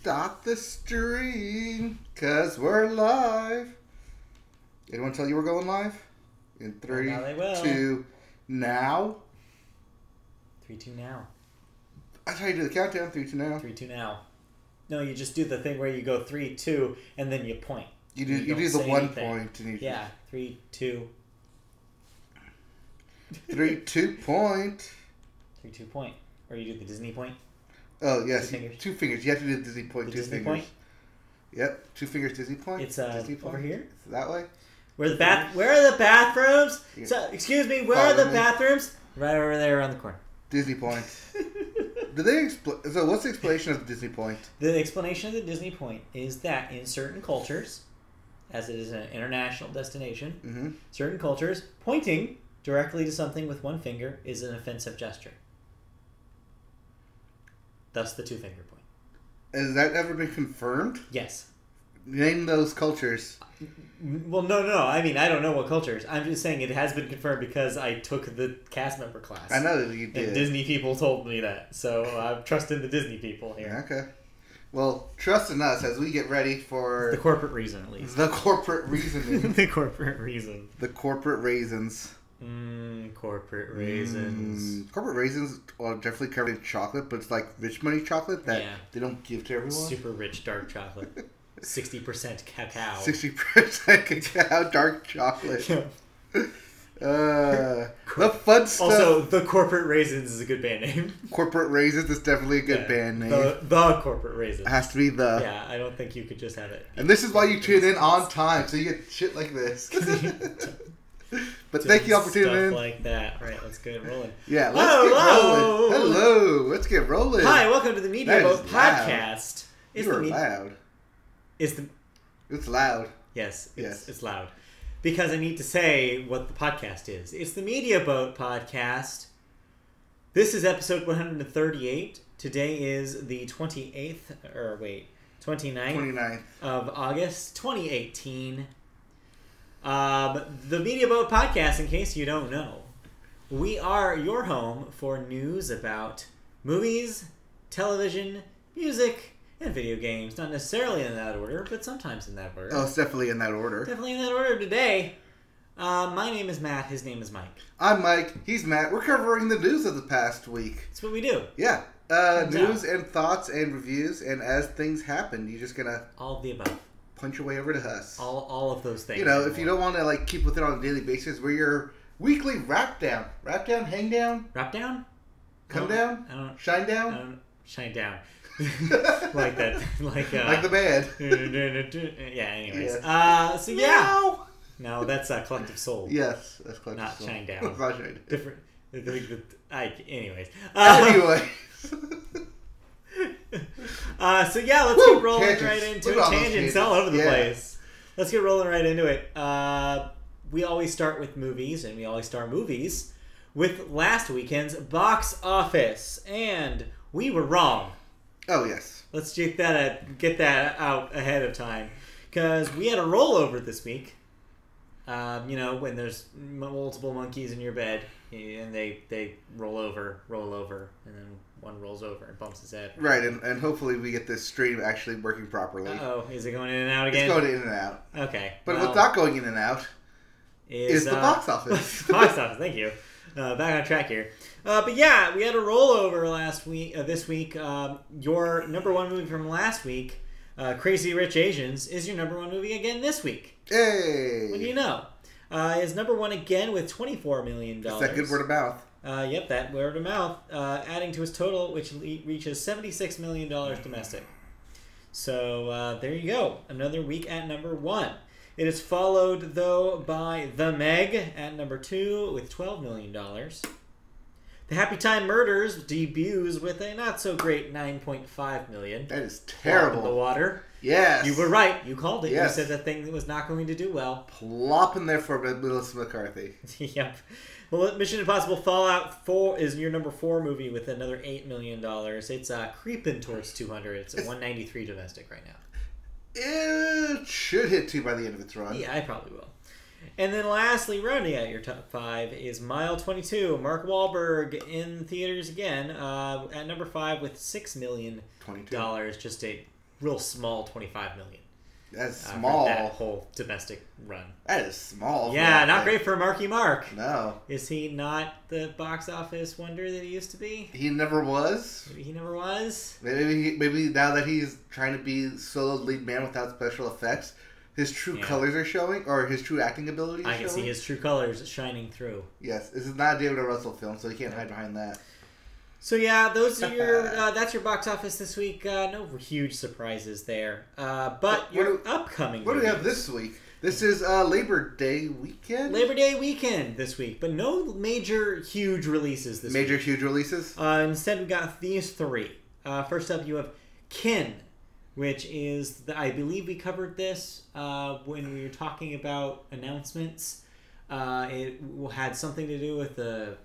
stop the stream, cause we're live. Anyone tell you we're going live? In 3, now they will. 2, now. 3, 2, now. That's how you do the countdown. 3, 2, now. 3, 2, now. No, you just do the thing where you go 3, 2, and then you point. You do the 1 point. And yeah, 3, 2. 3, 2 point. 3, 2 point. Or you do the Disney point. Oh, yes. 2 fingers. 2 fingers. You have to do the Disney point. The 2 Disney fingers. Point? Yep. 2 fingers Disney point. It's Disney point. over here. It's that way. Where are the bathrooms? Yeah. So, excuse me, where are the bathrooms? Right over there around the corner. Disney point. Do they so what's the explanation of the Disney point? The explanation of the Disney point is that in certain cultures, as it is an international destination, certain cultures, pointing directly to something with 1 finger is an offensive gesture. Thus the 2-finger point. Has that ever been confirmed? Yes. Name those cultures. Well, no. I mean, I don't know what cultures. I'm just saying it has been confirmed because I took the cast member class. I know that you did. And Disney people told me that. So I'm trusting the Disney people here. Okay. Well, trust in us as we get ready for... The corporate reason, at least. The corporate reasoning. The corporate reason. The corporate raisins. Corporate raisins. Corporate raisins are definitely covered in chocolate, but it's like rich money chocolate that they don't give to everyone. Super rich dark chocolate. 60% cacao. 60% cacao, dark chocolate. The fun stuff. Also, the Corporate Raisins is a good band name. Corporate Raisins is definitely a good band name. The Corporate Raisins. It has to be the. Yeah, I don't think you could just have it. And this is why you tune in on time, so you get shit like this. But thank you all for tuning in. Stuff like that. All right, let's get rolling. Yeah, let's get rolling. Hello, let's get rolling. Hi, welcome to the Media Boat Podcast. You are loud. It's loud. Yes, it's loud. Because I need to say what the podcast is. It's the Media Boat Podcast. This is episode 138. Today is the 29th of August, 2018. The Media Boat Podcast, in case you don't know, we are your home for news about movies, television, music, and video games. Not necessarily in that order, but sometimes in that order. Oh, it's definitely in that order. Definitely in that order today. My name is Matt. His name is Mike. I'm Mike. He's Matt. We're covering the news of the past week. That's what we do. Yeah. News and thoughts and reviews, and as things happen, you're just gonna... All of the above. Punch your way over to us. All of those things. You know, if you don't want to like keep with it on a daily basis, we're your weekly wrap down. Wrap down, hang down? Wrap down? Come down? Shine down? Shine down. Like that. Like the band. Yeah, anyways. Yeah. So yeah. No, that's Collective Soul. Yes, that's Collective Not Soul. Shine Down. Not Shine Down. Different. Anyways. Anyway. So yeah, let's get rolling right into it. Tangents all over the place. Let's get rolling right into it. We always start with movies, and we always start movies with last weekend's box office, and we were wrong. Oh yes. Let's get that out ahead of time, because we had a rollover this week. You know, when there's multiple monkeys in your bed, and they roll over, and then one rolls over and bumps his head. Right, and hopefully we get this stream actually working properly. Uh-oh, is it going in and out again? It's going in and out. Okay. But what's not going in and out is the box office. Box office, thank you. Back on track here. But yeah, we had a rollover this week. Your number one movie from last week, Crazy Rich Asians, is your number one movie again this week. Hey! What do you know? Is number one again with $24 million. Is that good word of mouth? Yep, that word of mouth, adding to his total, which reaches $76 million domestic. So there you go. Another week at number one. It is followed, though, by The Meg at number 2 with $12 million. The Happy Time Murders debuts with a not-so-great $9.5 million. That is terrible. In the water. Yes. You were right. You called it. Yes. You said that thing was not going to do well. Plop in there for Melissa McCarthy. Yep. Well, Mission Impossible Fallout 4 is your number 4 movie with another $8 million. It's creeping towards 200. It's at 193 domestic right now. It should hit 2 by the end of its run. Yeah, I probably will. And then lastly, rounding out your top 5 is Mile 22. Mark Wahlberg in theaters again at number 5 with $6 million. 22. Just a real small 25 million. That's small. For that whole domestic run. That is small. Yeah, not great for Marky Mark. No. Is he not the box office wonder that he used to be? He never was. Maybe he never was. Maybe now that he's trying to be solo lead man without special effects, his true colors are showing, or his true acting ability is I can see his true colors shining through. Yes, this is not a David O. Russell film, so he can't hide behind that. So yeah, those are your. That's your box office this week. No huge surprises there. But your upcoming. What do we have this week? This is Labor Day weekend. Labor Day weekend this week, but no major huge releases this week. Major huge releases. Instead, we got these three. First up, you have Kin, which is I believe we covered this when we were talking about announcements. It had something to do with the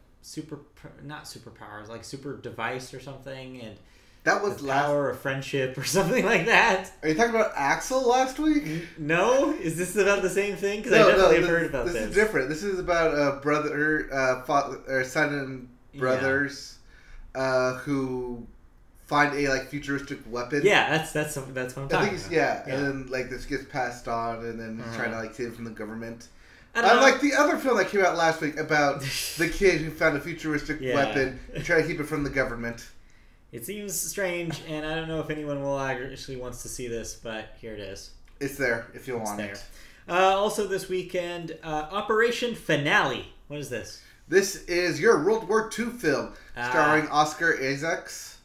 not superpowers, like super device or something, and that was the power of friendship or something like that. Are you talking about Axel last week? No, is this about the same thing? Because I definitely have heard about this. This is different. This is about a brother, father, son and brothers, who find a futuristic weapon. Yeah, that's what I'm talking about. Yeah, and then this gets passed on, and then he's trying to save it from the government. Unlike the other film that came out last week about the kid who found a futuristic weapon and tried to keep it from the government. It seems strange, and I don't know if anyone will actually wants to see this, but here it is. It's there if you want it. Also this weekend, Operation Finale. What is this? This is your World War II film starring Oscar Isaacs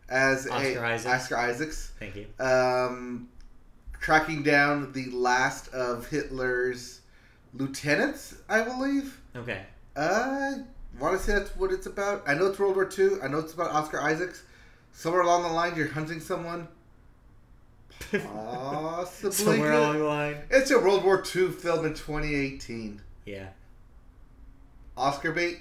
as Oscar Isaacs. Thank you. Tracking down the last of Hitler's lieutenants, I believe. Okay. I want to say that's what it's about. I know it's World War II. I know it's about Oscar Isaacs. Somewhere along the line, you're hunting someone. Possibly. Somewhere along the line. It's a World War II film in 2018. Yeah. Oscar bait?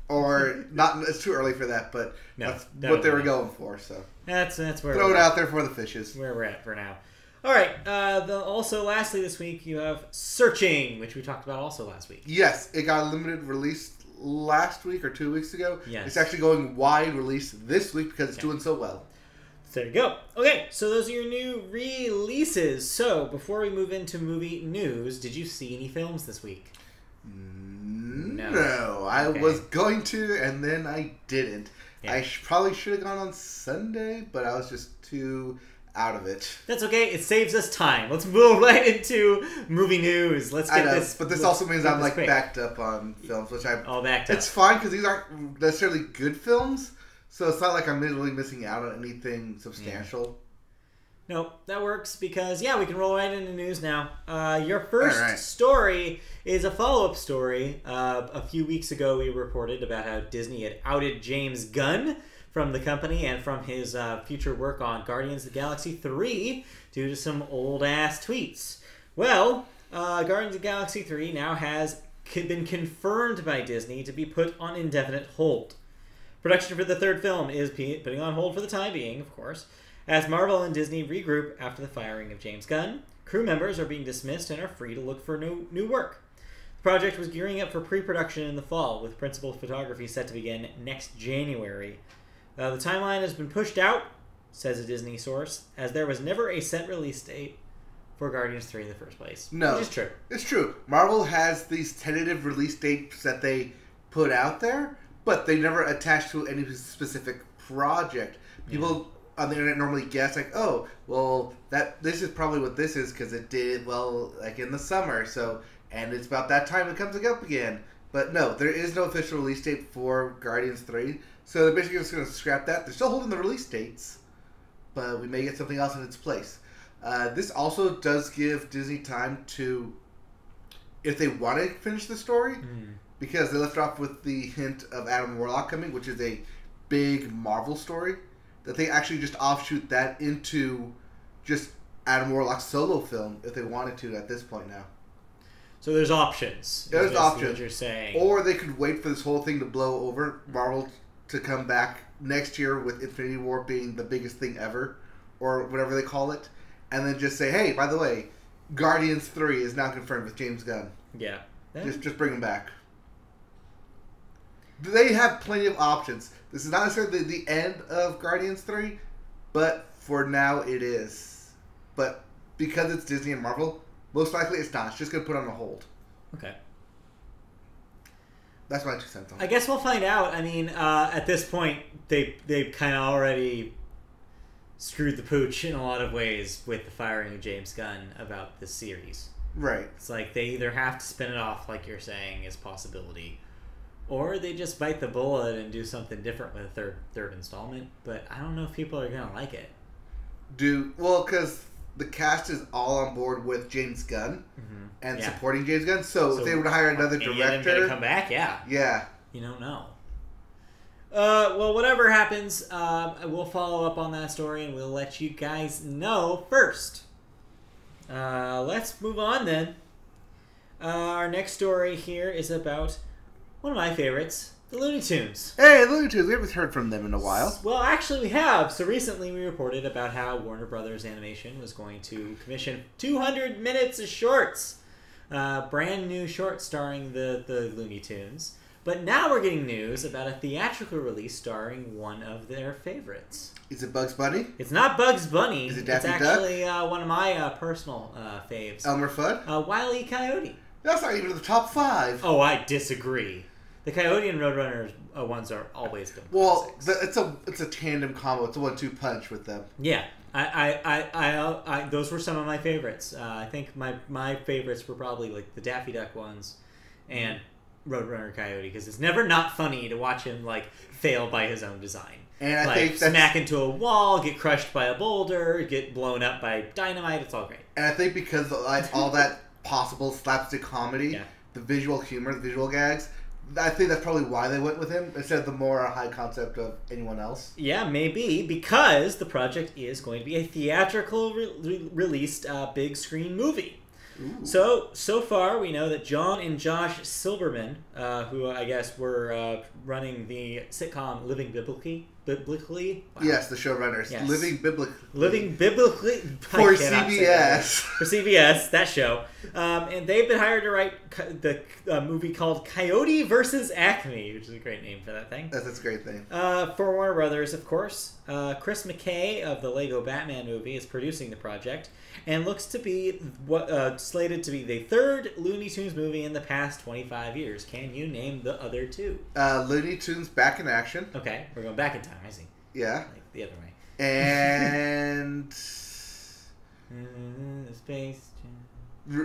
Or not? It's too early for that, but that's what they were going for. So that's where throw it out there for the fishes. Where we're at for now. All right. Also, lastly this week, you have Searching, which we talked about also last week. Yes, it got a limited release last week or 2 weeks ago. Yes. It's actually going wide release this week because it's doing so well. There you go. Okay, so those are your new releases. So, before we move into movie news, did you see any films this week? No. I was going to, and then I didn't. Yeah. I probably should have gone on Sunday, but I was just too out of it. That's okay. It saves us time. Let's move right into movie news. Let's get this. But this also means I'm backed up on films, which I'm all backed up. It's fine because these aren't necessarily good films, so it's not like I'm literally missing out on anything substantial. No, that works because, we can roll right into news now. Your first story is a follow-up story. A few weeks ago, we reported about how Disney had outed James Gunn from the company and from his future work on Guardians of the Galaxy 3 due to some old-ass tweets. Well, Guardians of the Galaxy 3 now has been confirmed by Disney to be put on indefinite hold. Production for the third film is putting on hold for the time being, of course, as Marvel and Disney regroup after the firing of James Gunn. Crew members are being dismissed and are free to look for new work. The project was gearing up for pre-production in the fall, with principal photography set to begin next January. The timeline has been pushed out, says a Disney source, as there was never a set release date for Guardians 3 in the first place. No. Which is true. It's true. Marvel has these tentative release dates that they put out there, but they never attach to any specific project. People on the internet normally guess, this is probably what this is because it did well, in the summer, and it's about that time it comes up again. But no, there is no official release date for Guardians 3. So they're basically just going to scrap that. They're still holding the release dates, but we may get something else in its place. This also does give Disney time to, if they want to finish the story, because they left off with the hint of Adam Warlock coming, which is a big Marvel story, that they actually just offshoot that into just Adam Warlock's solo film if they wanted to at this point now. So there's options. There's options. What you're saying. Or they could wait for this whole thing to blow over, Marvel to come back next year with Infinity War being the biggest thing ever, or whatever they call it, and then just say, hey, by the way, Guardians 3 is now confirmed with James Gunn. Yeah. Just bring him back. They have plenty of options. This is not necessarily the end of Guardians 3, but For now, it is. But because it's Disney and Marvel, most likely it's not. It's just going to put on a hold. Okay. That's my 2 cents on it. I guess we'll find out. I mean, at this point, they've kind of already screwed the pooch in a lot of ways with the firing of James Gunn about this series. Right. It's like they either have to spin it off, like you're saying, is possibility, or they just bite the bullet and do something different with a third installment. But I don't know if people are gonna like it. Well, because the cast is all on board with James Gunn and supporting James Gunn. So if they were to hire another director, gonna come back, yeah, you don't know. Well, whatever happens, we'll follow up on that story and we'll let you guys know first. Let's move on then. Our next story here is about one of my favorites, the Looney Tunes. Hey, Looney Tunes. We haven't heard from them in a while. Well, actually we have. So recently we reported about how Warner Brothers Animation was going to commission 200 minutes of shorts. Brand new shorts starring the Looney Tunes. But now we're getting news about a theatrical release starring one of their favorites. Is it Bugs Bunny? It's not Bugs Bunny. Is it Daffy It's actually one of my personal faves. Elmer Fudd? Wile E. Coyote. That's not even in the top 5. Oh, I disagree. The Coyote and Roadrunner ones are always good. Well, it's a tandem combo. It's a 1-2 punch with them. Yeah, I those were some of my favorites. I think my favorites were probably like the Daffy Duck ones, and Roadrunner Coyote, because it's never not funny to watch him like fail by his own design. And I think smack into a wall, get crushed by a boulder, get blown up by dynamite. It's all great. And I think because all that possible slapstick comedy, the visual humor, the visual gags, I think that's probably why they went with him instead of the more high concept of anyone else. Yeah, maybe, because the project is going to be a theatrical released big screen movie. Ooh. So far we know that John and Josh Silverman, who I guess were running the sitcom Living Biblically. Wow. Yes, the showrunners. Yes. Living Biblically for CBS. For CBS, that show. And they've been hired to write the movie called Coyote versus Acme, which is a great name for that thing. That's a great thing. For Warner Brothers, of course. Chris McKay of the Lego Batman movie is producing the project, and looks to be slated to be the third Looney Tunes movie in the past 25 years. Can you name the other 2? Looney Tunes Back in Action. Okay, we're going back in time. I see. Yeah. Like the other way. And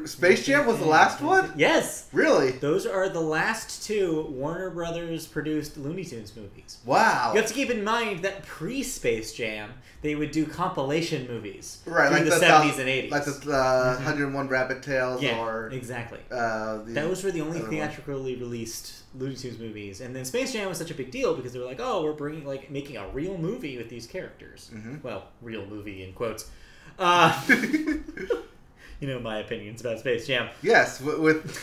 Space Jam was the last one? Yes. Really? Those are the last 2 Warner Brothers produced Looney Tunes movies. Wow. You have to keep in mind that pre-Space Jam, they would do compilation movies. Right, like the 70s and 80s. Like the 101 Rabbit Tales or... exactly. Those were the only theatrically released Looney Tunes movies. And then Space Jam was such a big deal because they were like, oh, we're making a real movie with these characters. Mm-hmm. Well, real movie in quotes. You know my opinions about Space Jam. Yes, with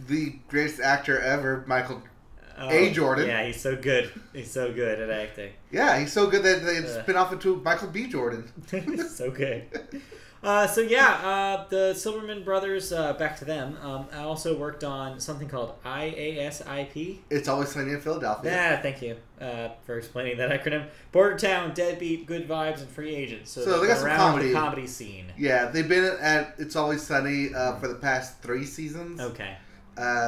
the greatest actor ever, Michael A. Jordan. Yeah, he's so good. He's so good at acting. Yeah, he's so good that they spin off into Michael B. Jordan. So good. The Silverman brothers, back to them, also worked on something called IASIP. It's Always Sunny in Philadelphia. Yeah, thank you for explaining that acronym. Border Town, Deadbeat, Good Vibes, and Free Agents. So they got some around comedy. The comedy scene. Yeah, they've been at It's Always Sunny for the past 3 seasons. Okay.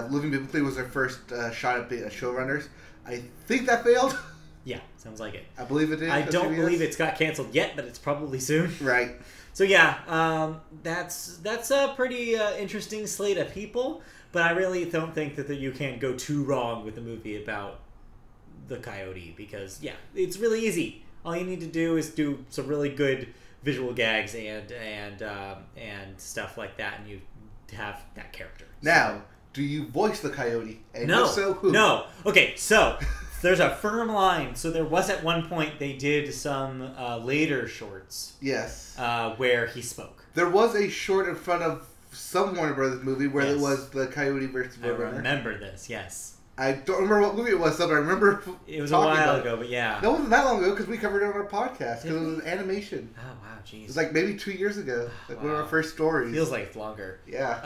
Living Biblically was their first shot at being showrunners. I think that failed. Yeah, sounds like it. I believe it did. I don't believe it's got canceled yet, but it's probably soon. Right. So yeah, that's a pretty interesting slate of people, but I really don't think that you can go too wrong with a movie about the Coyote, because it's really easy. All you need to do is do some really good visual gags and stuff like that, and you have that character. Now, do you voice the Coyote? And no. If so, who? No. Okay, so there's a firm line. So there was at one point they did some later shorts. Yes. Where he spoke. There was a short in front of some Warner Brothers movie where it was the Coyote versus Roadrunner. I remember this, yes. I don't remember what movie it was, but I remember it was a while ago, but yeah. No, it wasn't that long ago because we covered it on our podcast because it was an animation. Oh, wow, jeez. It was like maybe 2 years ago, like one of our first stories. Feels like it's longer. Yeah.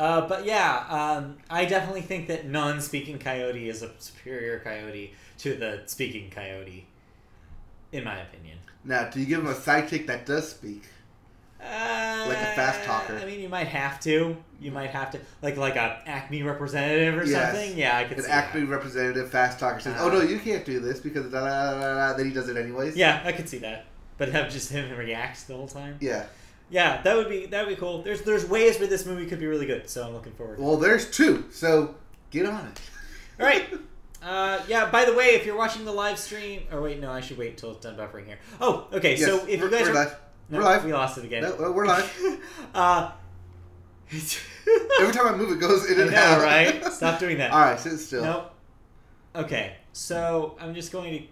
I definitely think that non-speaking coyote is a superior coyote to the speaking coyote, in my opinion. Now, do you give him a sidekick that does speak? Like a fast talker. I mean, you might have to. Like an Acme representative or something. Yeah, I could see an Acme representative fast talker says, "Oh no, you can't do this because da da da da." Then he does it anyways. Yeah, I could see that. But have just him react the whole time. Yeah. Yeah, that would be cool. There's ways where this movie could be really good, so I'm looking forward to it. Well, there's 2, so get on it. All right. Yeah, by the way, if you're watching the live stream... Or wait, no, I should wait until it's done buffering here. Oh, okay, yes, so if you guys we're are... live. No, we're live. We lost it again. No, we're live. Every time I move, it goes in and out. Right? Stop doing that. All right, sit still. Nope. Okay, so I'm just going to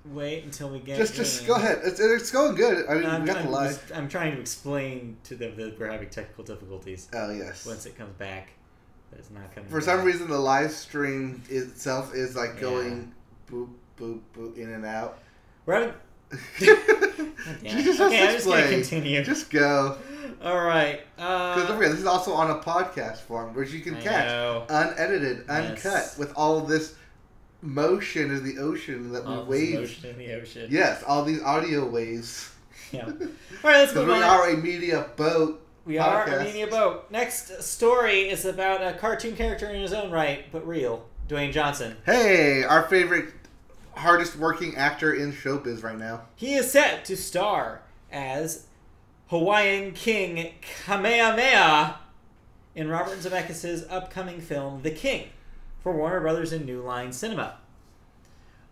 wait until we get... Just go ahead. It's going good. I mean, we got the live. I'm trying to explain to them that we're having technical difficulties. Oh, yes. Once it comes back. But it's not coming For back. some reason, the live stream itself is like going boop, boop, boop, in and out. We're having... I'm just going to continue. Just go. All right. Because don't forget, this is also on a podcast form, which you can catch unedited, uncut, with all this motion in the ocean that we wave. Motion in the ocean. Yes, all these audio waves. Yeah. All right, let's move on. We are a media boat. We are a media boat. Next story is about a cartoon character in his own right, but real. Dwayne Johnson. Hey, our favorite, hardest working actor in showbiz right now. He is set to star as Hawaiian King Kamehameha in Robert Zemeckis' upcoming film The King for Warner Brothers and New Line Cinema.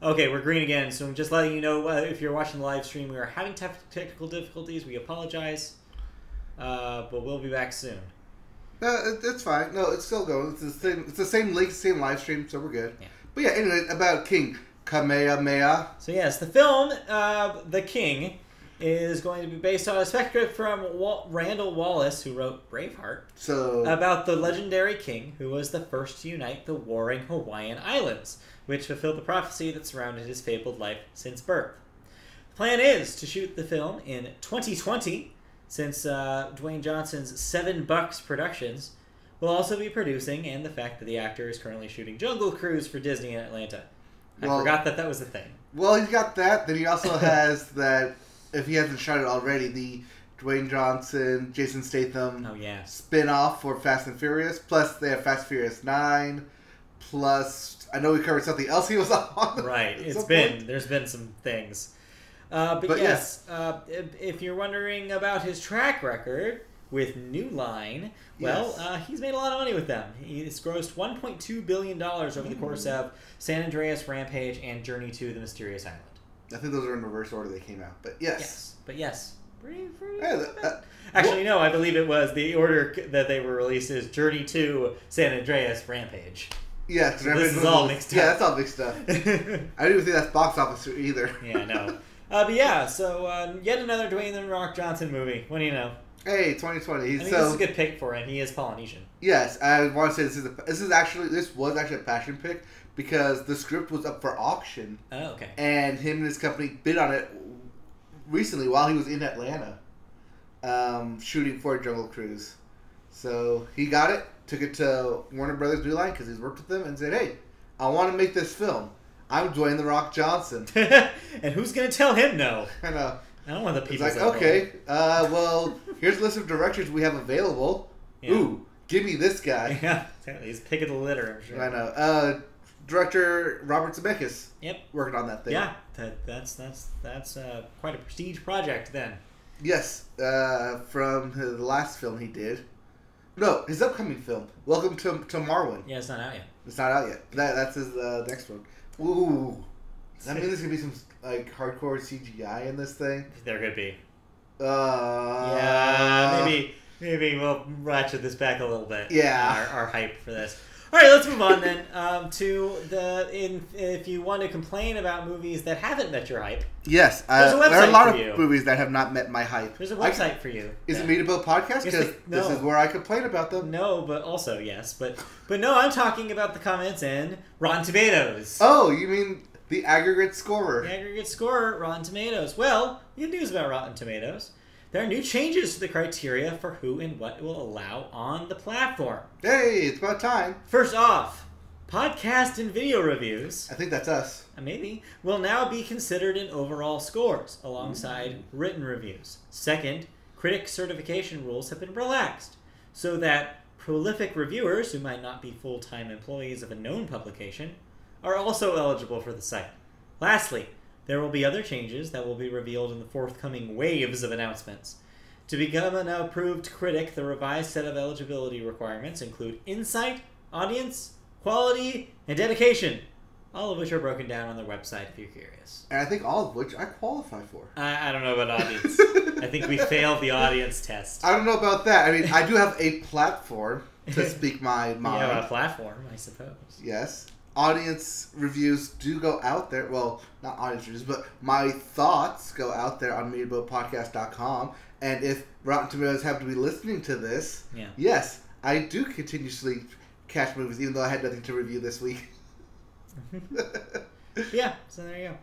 Okay, we're green again, so I'm just letting you know if you're watching the live stream, we are having technical difficulties. We apologize, but we'll be back soon. It's fine. No, it's still going. It's the same link, same live stream, so we're good. Yeah. But yeah, anyway, about King Kamehameha. So yes, the film The King is going to be based on a script from Randall Wallace, who wrote Braveheart, about the legendary king who was the first to unite the warring Hawaiian Islands, which fulfilled the prophecy that surrounded his fabled life since birth. The plan is to shoot the film in 2020, since Dwayne Johnson's $7 Productions will also be producing, and the fact that the actor is currently shooting Jungle Cruise for Disney in Atlanta. I forgot that was a thing. Well, he's got that. Then he also has that, if he hasn't shot it already, the Dwayne Johnson, Jason Statham spin-off for Fast and Furious. Plus, they have Fast and Furious 9. Plus, I know we covered something else he was on. Right. There's been some things. But yes, if you're wondering about his track record with New Line, he's made a lot of money with them. He's grossed $1.2 billion over the course of San Andreas, Rampage, and Journey to the Mysterious Island. I think those are in reverse order they came out, but yes. Pretty Actually, no, I believe it was the order that they were released is Journey to San Andreas, Rampage. Yeah, so this is all mixed up. Yeah, that's all mixed up. I didn't even think that's box office either. Yeah, no. But yeah, so yet another Dwayne "The Rock" Johnson movie. What do you know? Hey, 2020. I think this is a good pick for him. He is Polynesian. Yes, I want to say this was actually a passion pick because the script was up for auction. Oh, okay. And him and his company bid on it recently while he was in Atlanta, shooting for Jungle Cruise. So he got it, took it to Warner Brothers New Line because he's worked with them, and said, "Hey, I want to make this film. I'm Dwayne The Rock Johnson." And who's gonna tell him no? I know. I don't want the people. It's like, okay, well, here's a list of directors we have available. Yeah. Ooh, give me this guy. Yeah, he's pick of the litter, I'm sure. I know. Director Robert Zemeckis. Yep. Working on that thing. Yeah, that's quite a prestige project then. Yes, from the last film he did. No, his upcoming film, Welcome to Marwen. Yeah, it's not out yet. It's not out yet. That's his next one. Ooh. Does that mean there's going to be some like hardcore CGI in this thing? There could be. Yeah, maybe we'll ratchet this back a little bit. Yeah. Our hype for this. All right, let's move on then to if you want to complain about movies that haven't met your hype. Yes, there's a website there are a lot for you. of movies that have not met my hype. There's a website for you. Is it Meet About Podcast? Because this is where I complain about them. No, but also yes, but no, I'm talking about the comments in Rotten Tomatoes. Oh, you mean the aggregate scorer? The aggregate scorer, Rotten Tomatoes. Well, good news about Rotten Tomatoes. There are new changes to the criteria for who and what it will allow on the platform. Hey, it's about time. First off, Podcast and video reviews, I think that's us. maybe, will now be considered in overall scores alongside written reviews. Second, critic certification rules have been relaxed so that prolific reviewers who might not be full-time employees of a known publication are also eligible for the site. Lastly, there will be other changes that will be revealed in the forthcoming waves of announcements. To become an approved critic, the revised set of eligibility requirements include insight, audience, quality, and dedication, all of which are broken down on their website if you're curious. And I think all of which I qualify for. I don't know about audience. I think we failed the audience test. I don't know about that. I mean, I do have a platform to speak my mind. Yeah, a platform, I suppose. Yes. Audience reviews do go out there. Well, not audience reviews, but my thoughts go out there on MediaBoatPodcast.com. And if Rotten Tomatoes happen to be listening to this, yes, I do continuously catch movies, even though I had nothing to review this week. Yeah, so there you go.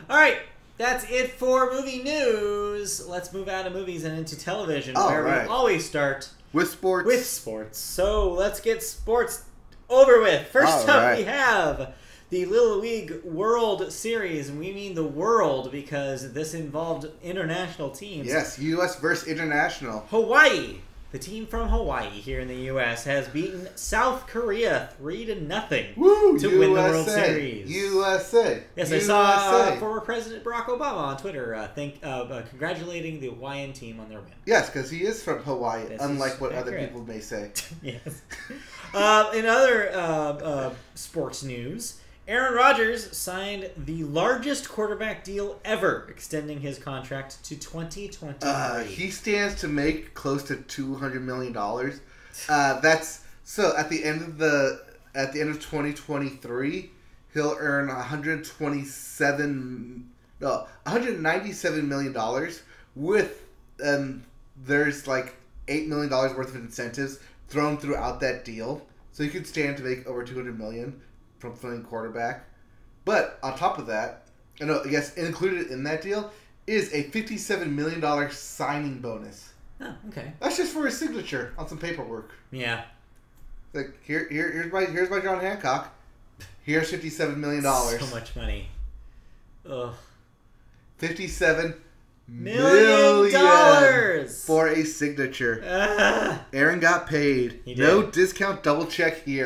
All right, that's it for movie news. Let's move out of movies and into television, where we always start with sports. So let's get sports over with. First up, we have the Little League World Series, and we mean the world because this involved international teams. Yes, U.S. versus international. Hawaii. The team from Hawaii here in the U.S. has beaten South Korea 3-0 to win the World Series. USA. Yes, I saw former President Barack Obama on Twitter congratulating the Hawaiian team on their win. Yes, because he is from Hawaii, unlike what other people may say. Yes. In other sports news, Aaron Rodgers signed the largest quarterback deal ever, extending his contract to 2023. He stands to make close to $200 million. That's so at the end of 2023, he'll earn $197 million with there's like $8 million worth of incentives thrown throughout that deal. So he could stand to make over $200 million from playing quarterback. But on top of that, I guess included in that deal is a $57 million signing bonus. Oh, okay. That's just for his signature on some paperwork. Yeah. Like here's my John Hancock. Here's $57 million. So much money. Ugh. $57 million for a signature. Aaron got paid. He did. No discount. Double check here.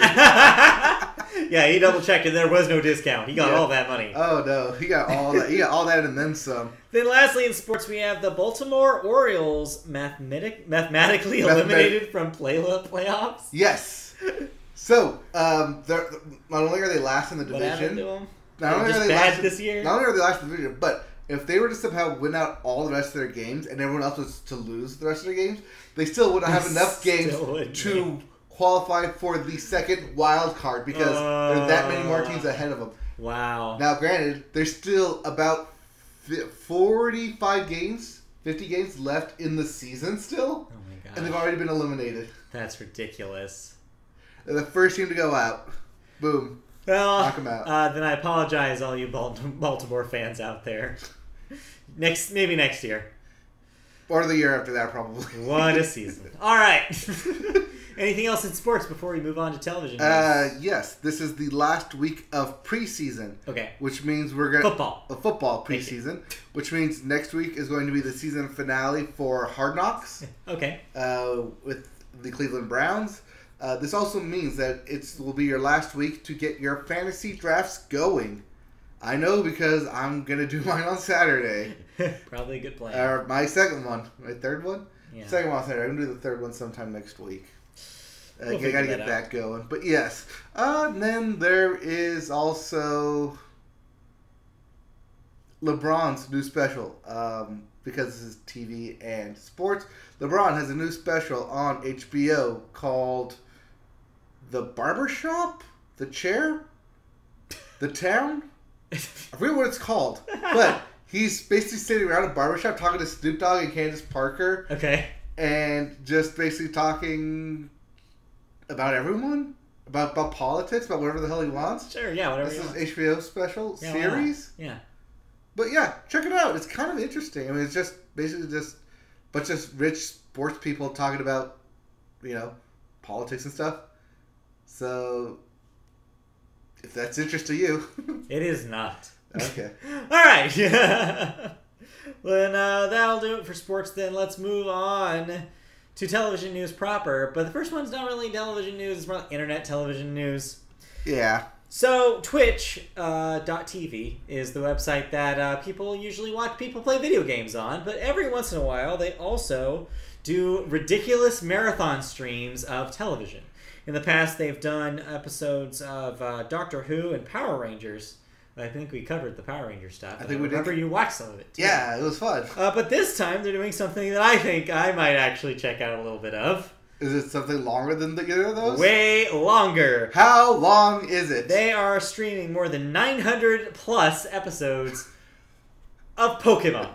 Yeah, he double checked and there was no discount. He got all that money. Oh no, he got all that. He got all that and then some. Then lastly in sports we have the Baltimore Orioles mathematically eliminated from playoffs. Yes. So, not only are they last in the division, what happened to them? Not only just are they bad last this year. Not only are they last in the division, but if they were to somehow win out all the rest of their games and everyone else was to lose the rest of their games, they still wouldn't have enough games to qualify for the second wild card because there are that many more teams ahead of them. Wow. Now, granted, there's still about 45 games, 50 games left in the season still. Oh my god. And they've already been eliminated. That's ridiculous. They're the first team to go out. Boom. Well, knock them out. Then I apologize, all you Baltimore fans out there. Maybe next year. Or the year after that, probably. What a season. All right. Anything else in sports before we move on to television? Yes. This is the last week of preseason. Okay. Which means we're going to... Football preseason. Which means next week is going to be the season finale for Hard Knocks. Okay. With the Cleveland Browns. This also means that it will be your last week to get your fantasy drafts going. I know because I'm going to do mine on Saturday. Probably a good plan. My second one. My third one? Yeah. Second one on Saturday. I'm going to do the third one sometime next week. I got to get that going. But yes. And then there is also LeBron's new special. Because this is TV and sports. LeBron has a new special on HBO called The Barbershop? The Chair? The Town? I forget what it's called. But he's basically sitting around a barbershop talking to Snoop Dogg and Candace Parker. Okay. And just basically talking about everyone. About politics, about whatever the hell he wants. Sure, yeah, whatever. This is HBO special series. Yeah. But yeah, check it out. It's kind of interesting. I mean, it's just basically just a bunch of rich sports people talking about, politics and stuff. So, If that's interest to you. It is not. Okay. All right. Well, then that'll do it for sports then. Let's move on to television news proper. But the first one's not really television news. It's more like internet television news. Yeah. So, Twitch.tv is the website that people usually watch people play video games on. But every once in a while, they also do ridiculous marathon streams of television. In the past, they've done episodes of Doctor Who and Power Rangers. I think we covered the Power Ranger stuff. I think we remember did. You watched some of it, too. Yeah, it was fun. But this time, they're doing something that I think I might actually check out a little bit of. Is it something longer than either of those? Way longer. How long is it? They are streaming more than 900 plus episodes of Pokemon.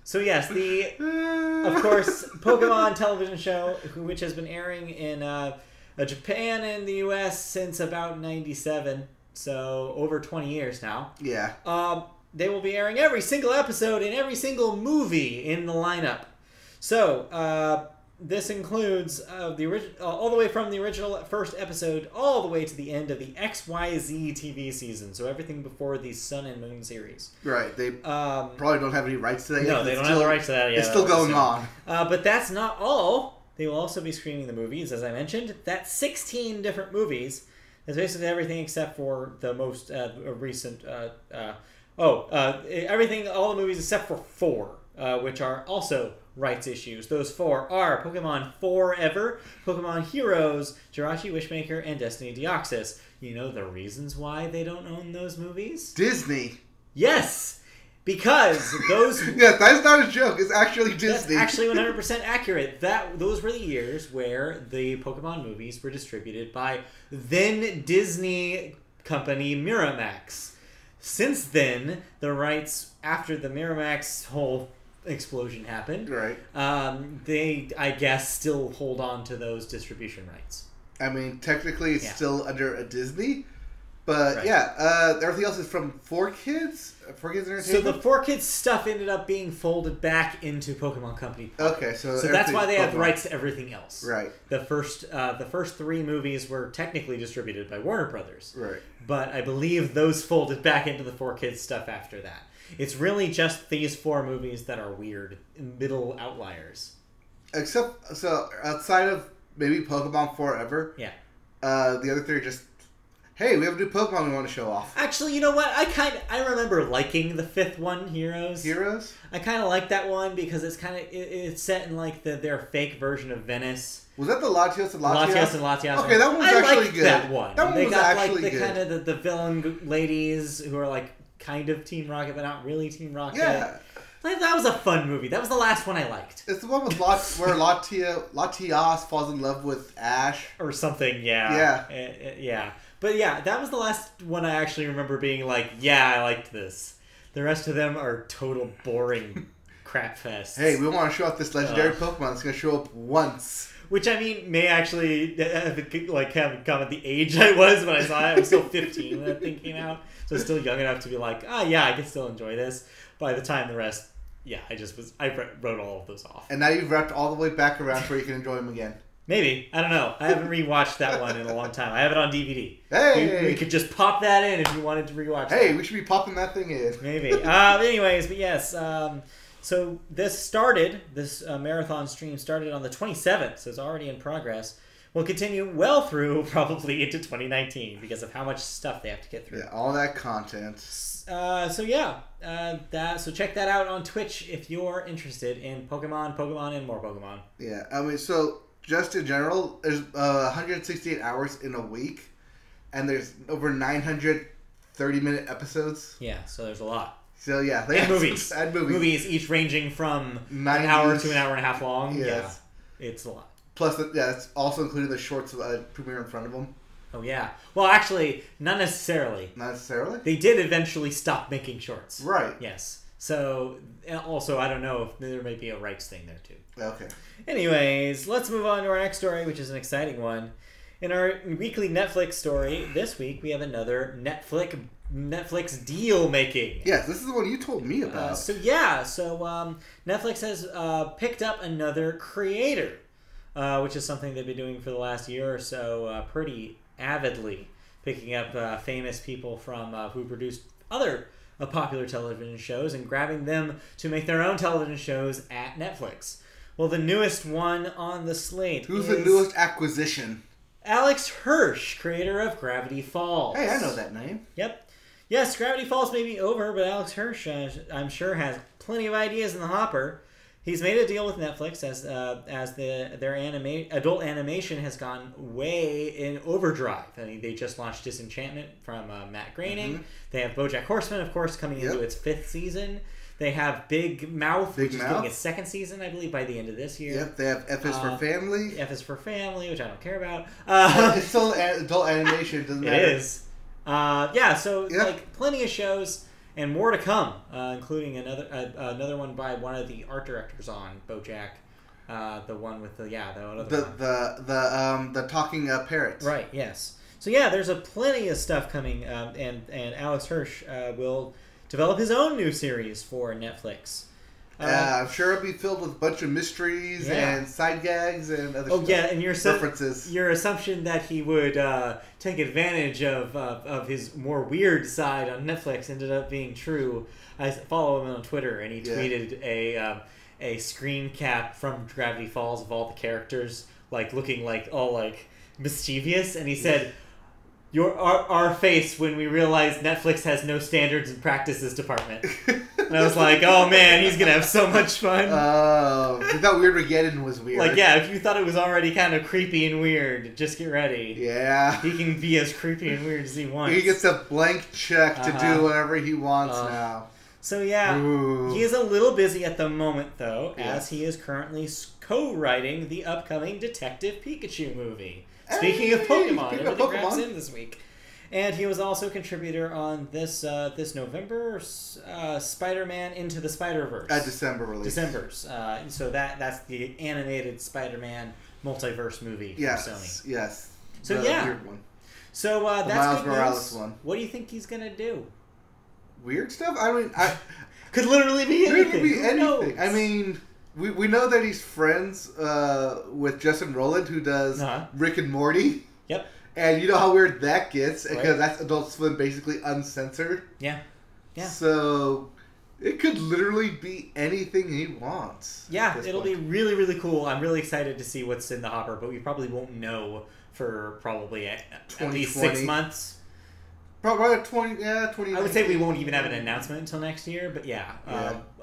So yes, of course, Pokemon television show, which has been airing in Japan and the US since about 97, so over 20 years now. Yeah. They will be airing every single episode in every single movie in the lineup. So, this includes all the way from the original first episode all the way to the end of the XYZ TV season. So everything before the Sun and Moon series. Right. They probably don't have any rights to that yet. No, they don't have the rights to that yet. It's still going on. But that's not all. They will also be screening the movies, as I mentioned. That's 16 different movies. It's basically everything except for the most recent... everything, all the movies except for 4, which are also rights issues. Those 4 are Pokemon Forever, Pokemon Heroes, Jirachi Wishmaker, and Destiny Deoxys. You know the reasons why they don't own those movies? Disney. Yes! Because those... Yeah, that's not a joke. It's actually Disney. That's actually 100% accurate. Those were the years where the Pokemon movies were distributed by then Disney company Miramax. Since then, the rights, after the Miramax whole explosion happened, right? They, I guess, still hold on to those distribution rights. I mean, technically, it's still under a Disney, but right. Yeah, everything else is from 4Kids. 4Kids Entertainment. So the 4Kids stuff ended up being folded back into Pokemon Company. Okay, so that's why they have Pokemon. rights to everything else. Right. The first 3 movies were technically distributed by Warner Brothers. Right. But I believe those folded back into the 4Kids stuff after that. It's really just these 4 movies that are weird, middle outliers. Except, so outside of maybe Pokemon Forever, yeah, the other 3 are just, hey, we have a new Pokemon we want to show off. Actually, you know what? I remember liking the 5th one, Heroes. Heroes? I kind of like that one because it's set in like their fake version of Venice. Was that the Latios and Latias? Latias and Latias. Okay, that one was actually good. That one. That one they was got actually like the good. kind of the villain ladies who are like kind of Team Rocket, but not really Team Rocket. Yeah. Like, that was a fun movie. That was the last one I liked. It's the one with where Latias falls in love with Ash. Or something, yeah. Yeah. But yeah, that was the last one I actually remember being like, yeah, I liked this. The rest of them are total boring crap fests. Hey, we want to show off this legendary Pokemon that's going to show up once. Which, I mean, may actually have come at the age I was when I saw it. I was still 15 when that thing came out. So I was still young enough to be like, yeah, I can still enjoy this. By the time the rest, I wrote all of those off. And now you've wrapped all the way back around to where you can enjoy them again. Maybe. I don't know. I haven't rewatched that one in a long time. I have it on DVD. Hey! We could just pop that in if you wanted to rewatch Hey, that. we should be popping that thing in. Maybe. Anyways, but yes. So this marathon stream started on the 27th, so it's already in progress. Will continue well through probably into 2019 because of how much stuff they have to get through. Yeah, all that content. So check that out on Twitch if you're interested in Pokemon, and more Pokemon. Yeah, I mean, so just in general, there's 168 hours in a week, and there's over 900 30-minute episodes. Yeah, so there's a lot. So yeah, and movies. And movies. Movies each ranging from 90s. an hour to an hour and a half long. Yes. Yeah, it's a lot. Plus, it's also including the shorts premiere in front of them. Oh, yeah. Well, actually, not necessarily. Not necessarily? They did eventually stop making shorts. Right. Yes. So, also, I don't know if there may be a rights thing there, too. Okay. Anyways, let's move on to our next story, which is an exciting one. In our weekly Netflix story, this week, we have another Netflix deal making. Yes, this is the one you told me about. Netflix has picked up another creator, which is something they've been doing for the last year or so pretty avidly. picking up famous people from who produced other popular television shows and grabbing them to make their own television shows at Netflix. Well, the newest one on the slate Who's the newest acquisition? Alex Hirsch, creator of Gravity Falls. Hey, I know that name. Yep. Yes, Gravity Falls may be over, but Alex Hirsch, I'm sure, has plenty of ideas in the hopper. He's made a deal with Netflix as their adult animation has gone way in overdrive. I mean, they just launched Disenchantment from Matt Groening. Mm-hmm. They have BoJack Horseman, of course, coming into its 5th season. They have Big Mouth, which is getting its 2nd season, I believe, by the end of this year. Yep, they have F is for Family. F is for Family, which I don't care about. It's still adult animation, doesn't matter. It is. Like plenty of shows. And more to come, including another one by one of the art directors on BoJack, the one with the talking parrot. Right. Yes. So yeah, there's plenty of stuff coming, and Alex Hirsch will develop his own new series for Netflix. I'm sure it'll be filled with a bunch of mysteries and side gags and other stuff. And references. Your assumption that he would take advantage of his more weird side on Netflix ended up being true. I follow him on Twitter, and he tweeted a screen cap from Gravity Falls of all the characters, like looking like all like mischievous, and he said, our face when we realized Netflix has no standards and practices department. And I was like, oh man, he's going to have so much fun. You thought Weirdmageddon was weird. Like, yeah, if you thought it was already kind of creepy and weird, just get ready. Yeah. He can be as creepy and weird as he wants. He gets a blank check to do whatever he wants now. So yeah, he is a little busy at the moment, though, as he is currently co-writing the upcoming Detective Pikachu movie. Speaking of Pokemon, everything wraps in this week. And he was also a contributor on this November Spider-Man Into the Spider-Verse. December release. December's. So that's the animated Spider-Man multiverse movie from Sony. Yes. So the weird one. So that's Miles good Morales news. one. What do you think he's gonna do? Weird stuff? I mean, could literally be anything. I mean, we know that he's friends with Justin Roiland, who does Rick and Morty. Yep. And you know how weird that gets, because that's Adult Swim basically uncensored. Yeah. Yeah. So it could literally be anything he wants. Yeah, it'll be really, really cool. I'm really excited to see what's in the hopper, but we probably won't know for probably at least 6 months. Probably 20. I would say we won't even have an announcement until next year, but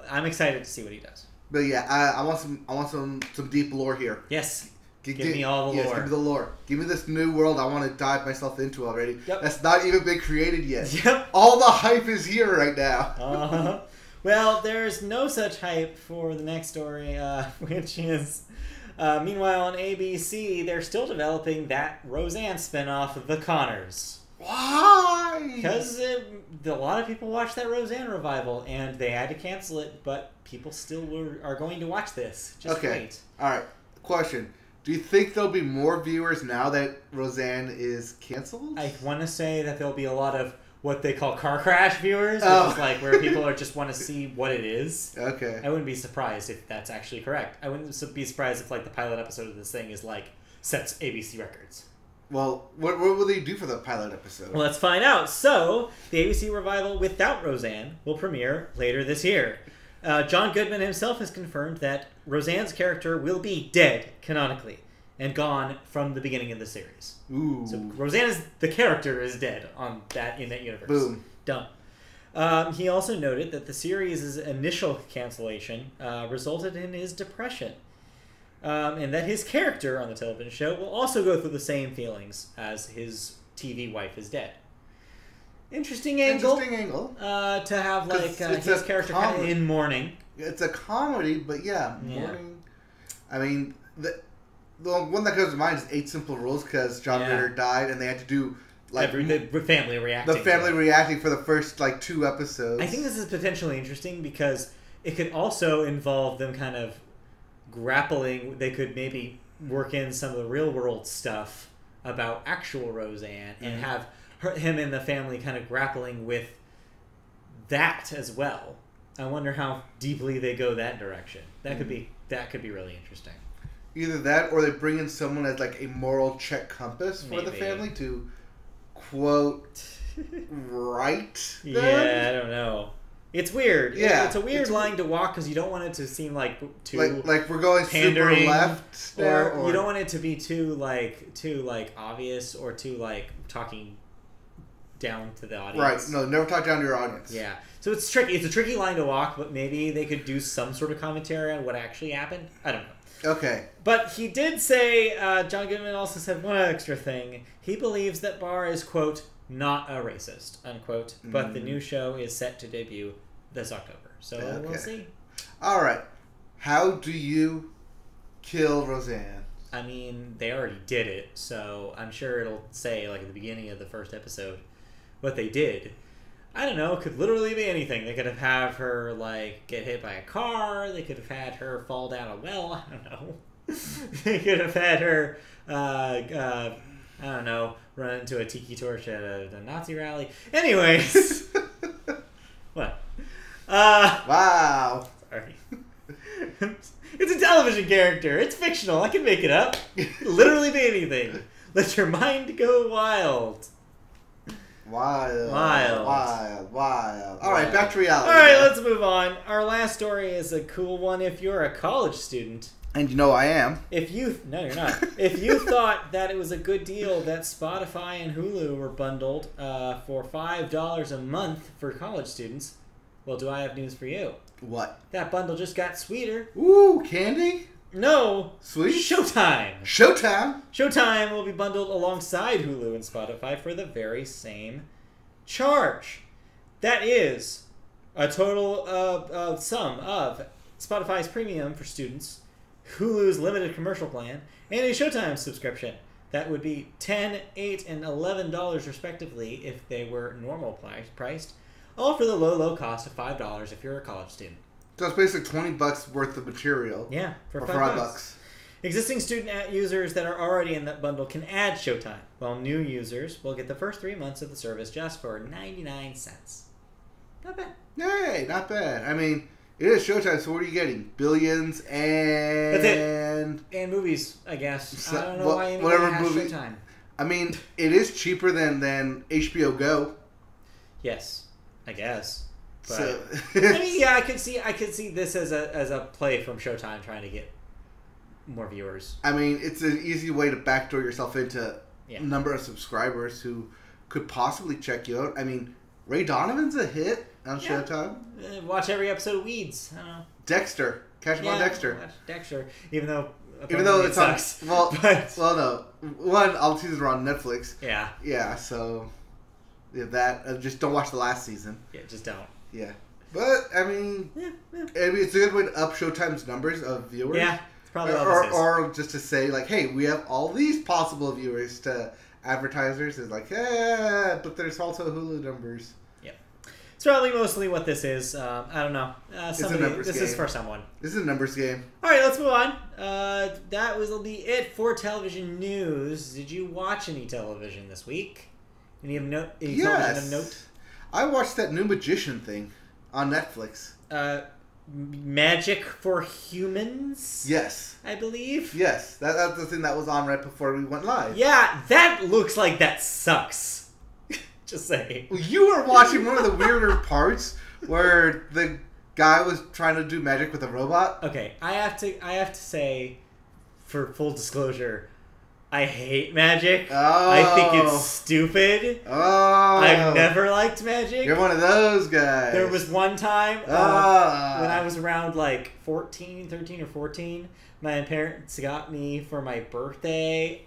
I'm excited to see what he does. But yeah, I want some deep lore here. Yes. Give me all the lore. Give me the lore. Give me this new world I want to dive myself into already. Yep. That's not even been created yet. Yep. All the hype is here right now. Well, there's no such hype for the next story, which is... meanwhile, on ABC, they're still developing that Roseanne spinoff, The Connors. Why? Because a lot of people watched that Roseanne revival, and they had to cancel it, but people still are going to watch this. Just wait. All right. Question. Do you think there'll be more viewers now that Roseanne is canceled? I want to say that there'll be a lot of what they call car crash viewers, which is like where people just want to see what it is. Okay. I wouldn't be surprised if that's actually correct. I wouldn't be surprised if like the pilot episode of this thing is like sets ABC records. Well, what will they do for the pilot episode? Well, let's find out. So, the ABC revival without Roseanne will premiere later this year. John Goodman himself has confirmed that Roseanne's character will be dead, canonically, and gone from the beginning of the series. Ooh. So, the character is dead in that universe. Boom. Done. He also noted that the series' initial cancellation resulted in his depression. And that his character on the television show will also go through the same feelings as his TV wife is dead. Interesting angle. To have like his character kind of in mourning. It's a comedy, but mourning. I mean, the one that comes to mind is 8 Simple Rules, because John Ritter died, and they had to do like the family reacting. The family reacting for the first 2 episodes. I think this is potentially interesting because it could also involve them kind of grappling. They could maybe work in some of the real world stuff about actual Roseanne and have him and the family kind of grappling with that as well. I wonder how deeply they go that direction. That could be really interesting. Either that, or they bring in someone as like a moral check compass for the family to quote right. Yeah, then? I don't know. It's weird. Yeah, It's a weird line to walk because you don't want it to seem like too like we're going pandering, super left now, or you don't want it to be too obvious or too talking down to the audience. Right. No, never talk down to your audience. Yeah. So it's tricky. It's a tricky line to walk, but maybe they could do some sort of commentary on what actually happened. I don't know. Okay. But he did say, John Goodman also said one extra thing. He believes that Barr is, quote, not a racist, unquote. But the new show is set to debut this October. So we'll see. All right. How do you kill Roseanne? I mean, they already did it, so I'm sure it'll say, like, at the beginning of the first episode, what they did. I don't know. It could literally be anything. They could have her, like, get hit by a car. They could have had her fall down a well. I don't know. They could have had her, I don't know, run into a tiki torch at a Nazi rally. Anyways. What? Wow. Sorry. It's a television character. It's fictional. I can make it up. Literally be anything. Let your mind go wild. Wild. All right, back to reality. All right, let's move on. Our last story is a cool one if you're a college student. And you know I am. No, you're not. If you thought that it was a good deal that Spotify and Hulu were bundled for $5 a month for college students, well, do I have news for you? What? That bundle just got sweeter. Ooh, candy? No. Sweet? Showtime. Showtime? Showtime will be bundled alongside Hulu and Spotify for the very same charge. That is a total sum of Spotify's premium for students, Hulu's limited commercial plan, and a Showtime subscription. That would be $10, $8, and $11 respectively if they were normal priced, all for the low cost of $5 if you're a college student. So it's basically $20 worth of material. Yeah, for $5. Existing student users that are already in that bundle can add Showtime, while new users will get the first 3 months of the service just for 99 cents. Not bad. Yay, not bad. I mean, it is Showtime, so what are you getting? Billions and... That's it. And movies, I guess. So, I don't know why anybody has Showtime. I mean, it is cheaper than HBO Go. Yes, I guess. But, So, I mean, yeah, I could see this as a play from Showtime trying to get more viewers. I mean, it's an easy way to backdoor yourself into Yeah. a number of subscribers who could possibly check you out. I mean, Ray Donovan's a hit on Showtime. Watch every episode of Weeds. I don't know. Dexter. Catch him on Dexter. Watch Dexter. Even though it sucks. Well, But- well, no. One, all the seasons are on Netflix. Yeah. Yeah, so... Yeah, that... just don't watch the last season. Yeah, just don't. Yeah. But, I mean... Yeah. I mean, it's a good way to up Showtime's numbers of viewers. Yeah. It's probably all this is. Or just to say, like, hey, we have all these possible viewers to advertisers. It's like, yeah, but there's also Hulu numbers. It's probably mostly what this is. I don't know. It's a numbers this game. is for someone. This is a numbers game. All right, let's move on. That will be it for television news. Did you watch any television this week? Any television of note? I watched that new magician thing on Netflix. Magic for Humans? Yes. I believe? Yes. That's the thing that was on right before we went live. Yeah, that looks like that sucks. Just saying. You were watching one of the weirder parts where the guy was trying to do magic with a robot. Okay, I have to say, for full disclosure, I hate magic. Oh. I think it's stupid. Oh. I've never liked magic. You're one of those guys. There was one time when I was around like 13 or 14, my parents got me for my birthday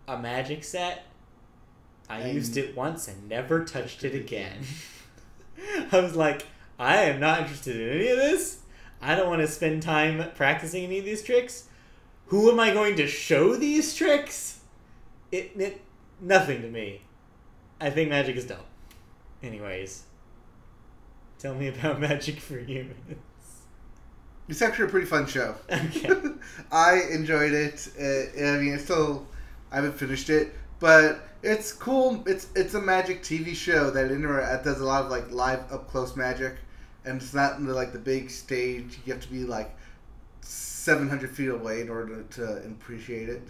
a magic set. I used it once and never touched it again. I was like, I am not interested in any of this. I don't want to spend time practicing any of these tricks. Who am I going to show these tricks? It nothing to me. I think magic is dumb. Anyways, tell me about Magic for Humans. It's actually a pretty fun show. Okay. I enjoyed it. I mean, I haven't finished it, but it's cool. It's a magic TV show that does a lot of like live up close magic, and it's not in the big stage. You have to be like 700 feet away in order to appreciate it.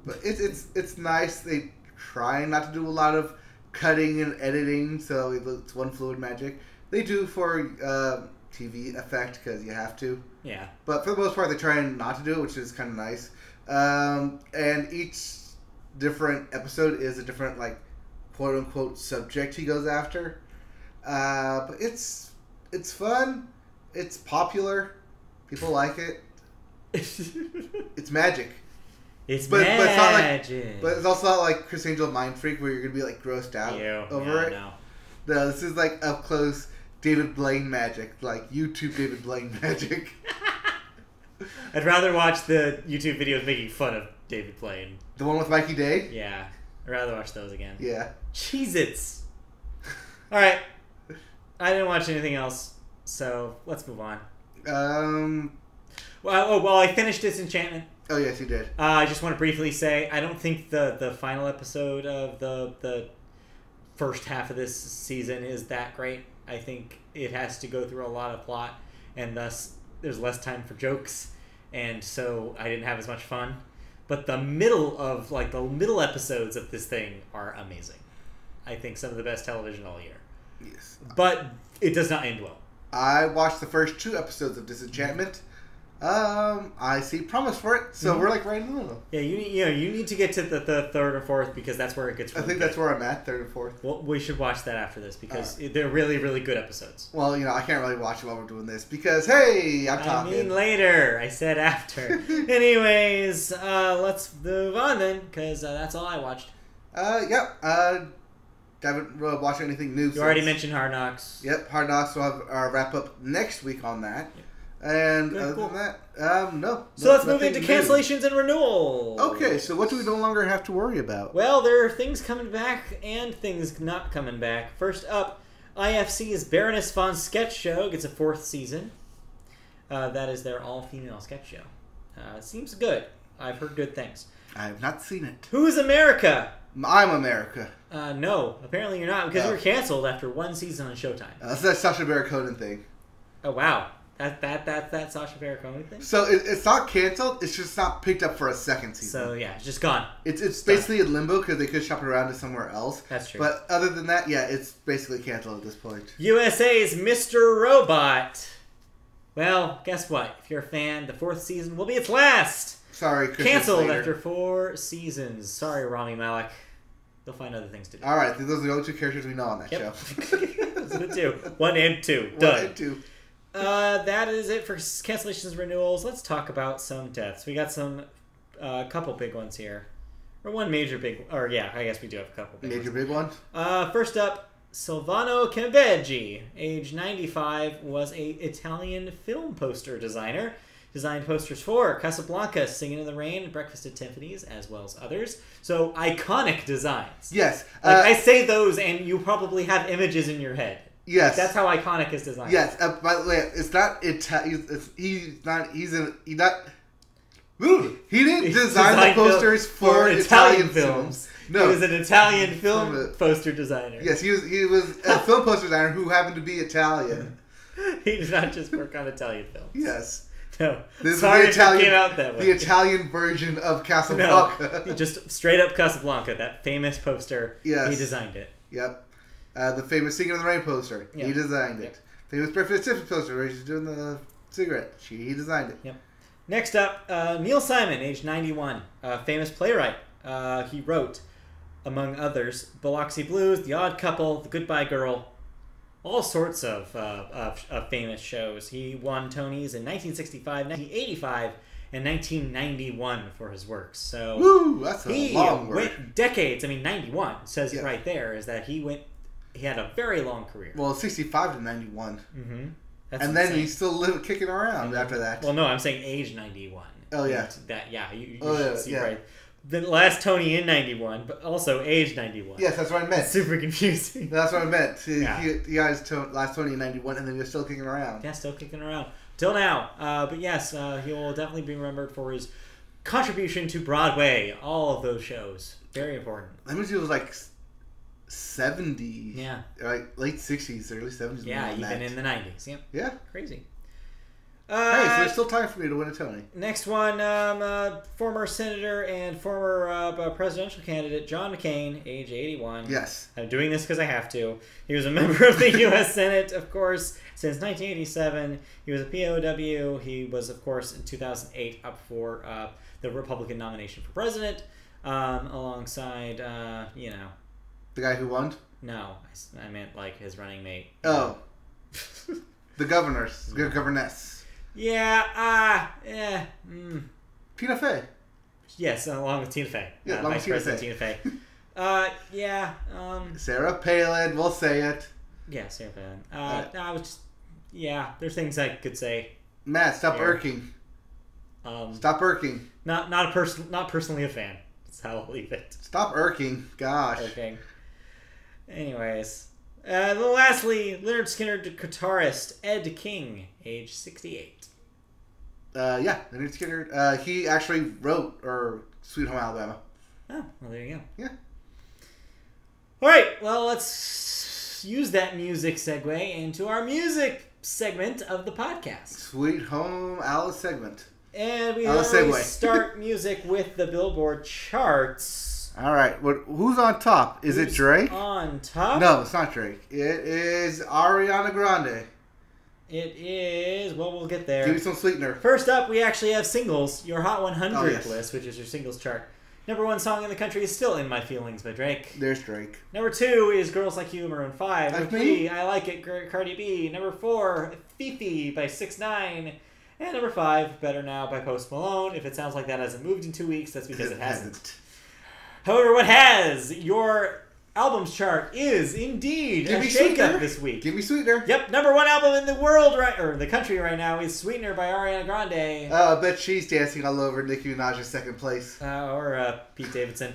But it's nice. They try not to do a lot of cutting and editing, so it's one fluid magic. They do for TV effect because you have to. Yeah. But for the most part, they try not to do it, which is kind of nice. And each different episode is a different, like, quote unquote subject he goes after. But it's fun. It's popular. People like it. It's magic. It's But it's not like, magic. but it's also not like Chris Angel Mind Freak where you're gonna be like grossed out over it. No. No, this is like up close David Blaine magic, like YouTube David Blaine magic. I'd rather watch the YouTube videos making fun of David Blaine. The one with Mikey Day? Yeah. I'd rather watch those again. Yeah. Cheez-Its. Alright. I didn't watch anything else, so let's move on. Well, I finished Disenchantment. Oh, yes, you did. I just want to briefly say, I don't think the final episode of the first half of this season is that great. I think it has to go through a lot of plot, and thus there's less time for jokes, and so I didn't have as much fun. But the middle episodes of this thing are amazing. I think some of the best television all year. Yes. But it does not end well. I watched the first 2 episodes of Disenchantment. I see promise for it, so we're like right in the middle. Yeah, you need to get to the third or fourth because that's where it gets really I think good. that's where I'm at, 3rd and 4th. Well, we should watch that after this because they're really, really good episodes. Well, I can't really watch it while we're doing this because, hey, I'm talking. I mean later. I said after. Anyways, let's move on then because that's all I watched. Yep. I haven't watched anything new. You already mentioned Hard Knocks. Yep, Hard Knocks. We'll have our wrap up next week on that. Yep. And good, other cool. than that, no. So let's move into cancellations and renewals. Okay, so what do we no longer have to worry about? Well, there are things coming back and things not coming back. First up, IFC's Baroness von Sketch Show gets a 4th season. That is their all-female sketch show. It seems good. I've heard good things. I have not seen it. Who's America? I'm America. No, apparently you're not because you were canceled after 1 season on Showtime. That's that Sacha Baron Cohen thing. Oh wow, that Sacha Baron Cohen thing. So it's not canceled. It's just not picked up for a 2nd season. So yeah, it's just gone. It's basically in limbo because they could shop it around to somewhere else. That's true. But other than that, yeah, it's basically canceled at this point. USA's Mr. Robot. Well, guess what? If you're a fan, the 4th season will be its last. Sorry, Christian canceled Slater. after 4 seasons. Sorry, Rami Malek. They'll find other things to do. All right, those are the only 2 characters we know on that show. Those are the 2. 1 and 2. Done. 1 and 2. That is it for cancellations renewals. Let's talk about some deaths. We got some couple big ones here, or one major big. Or yeah, I guess we do have a couple major big one. First up, Silvano Cambeggi, age 95, was a Italian film poster designer. Designed posters for Casablanca, Singing in the Rain, Breakfast at Tiffany's, as well as others. So, iconic designs. Yes. I say those, and you probably have images in your head. Yes. That's how iconic his design is. Yes. By the way, it's not he didn't design the posters for Italian films. No. He was an Italian film poster designer. Yes, he was a film poster designer who happened to be Italian. He did not just work on Italian films. Yes. No. This Sorry is the Italian, if it came out that way. The Italian version of Casablanca. No, just straight up Casablanca, that famous poster. Yes. He designed it. Yep. The famous Singing in the Rain poster. Yep. He designed it. Yep. Famous Breakfast at Tiffany's poster where he's doing the cigarette. He designed it. Yep. Next up, Neil Simon, age 91, famous playwright. He wrote, among others, Biloxi Blues, The Odd Couple, The Goodbye Girl, all sorts of famous shows. He won Tonys in 1965, 1985, and 1991 for his works. So woo, that's a long word. Went decades. I mean, 91 says it right there. Is that he had a very long career. Well, 65 to 91. Mm-hmm. And then he's still kicking around after that. Well, no, I'm saying age 91. Oh yeah. You should see right. The last Tony in 91, but also age 91. Yes, that's what I meant. It's super confusing. That's what I meant. He got his last Tony in 91, and then he was still kicking around. Yeah, still kicking around. Till now. But yes, he will definitely be remembered for his contribution to Broadway. All of those shows. Very important. That means he was like 70. Yeah. Like late 60s, early 70s. Yeah, even in the 90s. Yep. Yeah. Crazy. Hey, so there's still time for me to win a Tony. Next one, former senator and former presidential candidate John McCain, age 81. Yes. I'm doing this because I have to. He was a member of the U.S. Senate, of course, since 1987. He was a POW. He was, of course, in 2008 up for the Republican nomination for president, alongside, The guy who won? No, I meant like his running mate. Oh. The governess. Yeah, Tina Fey. Yes, along with Tina Fey. Yeah, along with Vice President Tina Fey. Sarah Palin, we'll say it. Yeah, Sarah Palin. I was just, there's things I could say. Matt, stop irking. Stop irking. Not personally a fan. That's how I'll leave it. Stop irking. Gosh. Irking. Anyways. Lastly, Leonard Skinner guitarist Ed King, age 68. Leonard Skinner. He actually wrote Sweet Home Alabama. Oh, well, there you go. Yeah. All right, well, let's use that music segue into our music segment of the podcast. Sweet Home Alice segment. And we always start music with the Billboard charts. All right. Who's on top? Is it Drake? On top? No, it's not Drake. It is Ariana Grande. It is. Well, we'll get there. Give me some sweetener. First up, we actually have singles. Your Hot 100 list, which is your singles chart. Number 1 song in the country is still In My Feelings by Drake. There's Drake. Number 2 is Girls Like You, Maroon 5. Like Number 3, I Like It, Cardi B. Number 4, Fifi by 6ix9ine. And number 5, Better Now by Post Malone. If it sounds like that hasn't moved in 2 weeks, that's because it hasn't. However, what has your albums chart is indeed a shakeup this week. Give me Sweetener. Yep, number 1 album in the world or the country right now is Sweetener by Ariana Grande. I bet she's dancing all over Nicki Minaj's second place. Or Pete Davidson.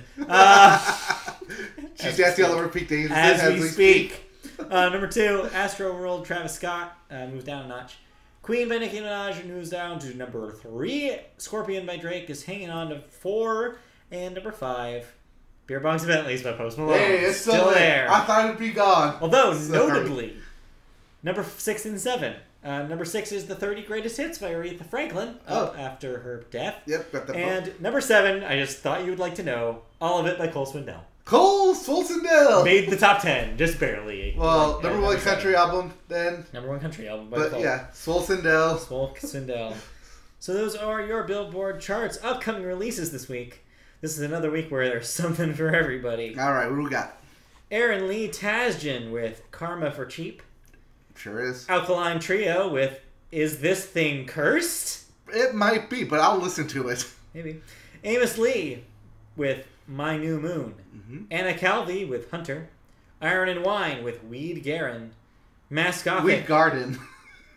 She's dancing all over Pete Davidson as we speak. Number 2, Astro World, Travis Scott, moved down a notch. Queen by Nicki Minaj moves down to number 3. Scorpion by Drake is hanging on to 4. And number 5, Beer Bongs and Bentleys by Post Malone. Hey, it's still there. I thought it'd be gone. Although, notably, number 6 and 7. Number 6 is the 30 Greatest Hits by Aretha Franklin after her death. Yep, got that. And number 7, I just thought you would like to know, All of It by Cole Swindell. Cole Swindell! Made the top 10, just barely. Well, number 1 country album, then. Number 1 country album by Cole. But yeah, Swindell. So those are your Billboard charts. Upcoming releases this week. This is another week where there's something for everybody. All right, what do we got? Aaron Lee Tasjan with Karma for Cheap. Sure is. Alkaline Trio with Is This Thing Cursed? It might be, but I'll listen to it. Maybe. Amos Lee with My New Moon. Mm-hmm. Anna Calvi with Hunter. Iron and Wine with Weed Garen. Mass Gothic. Weed Garden.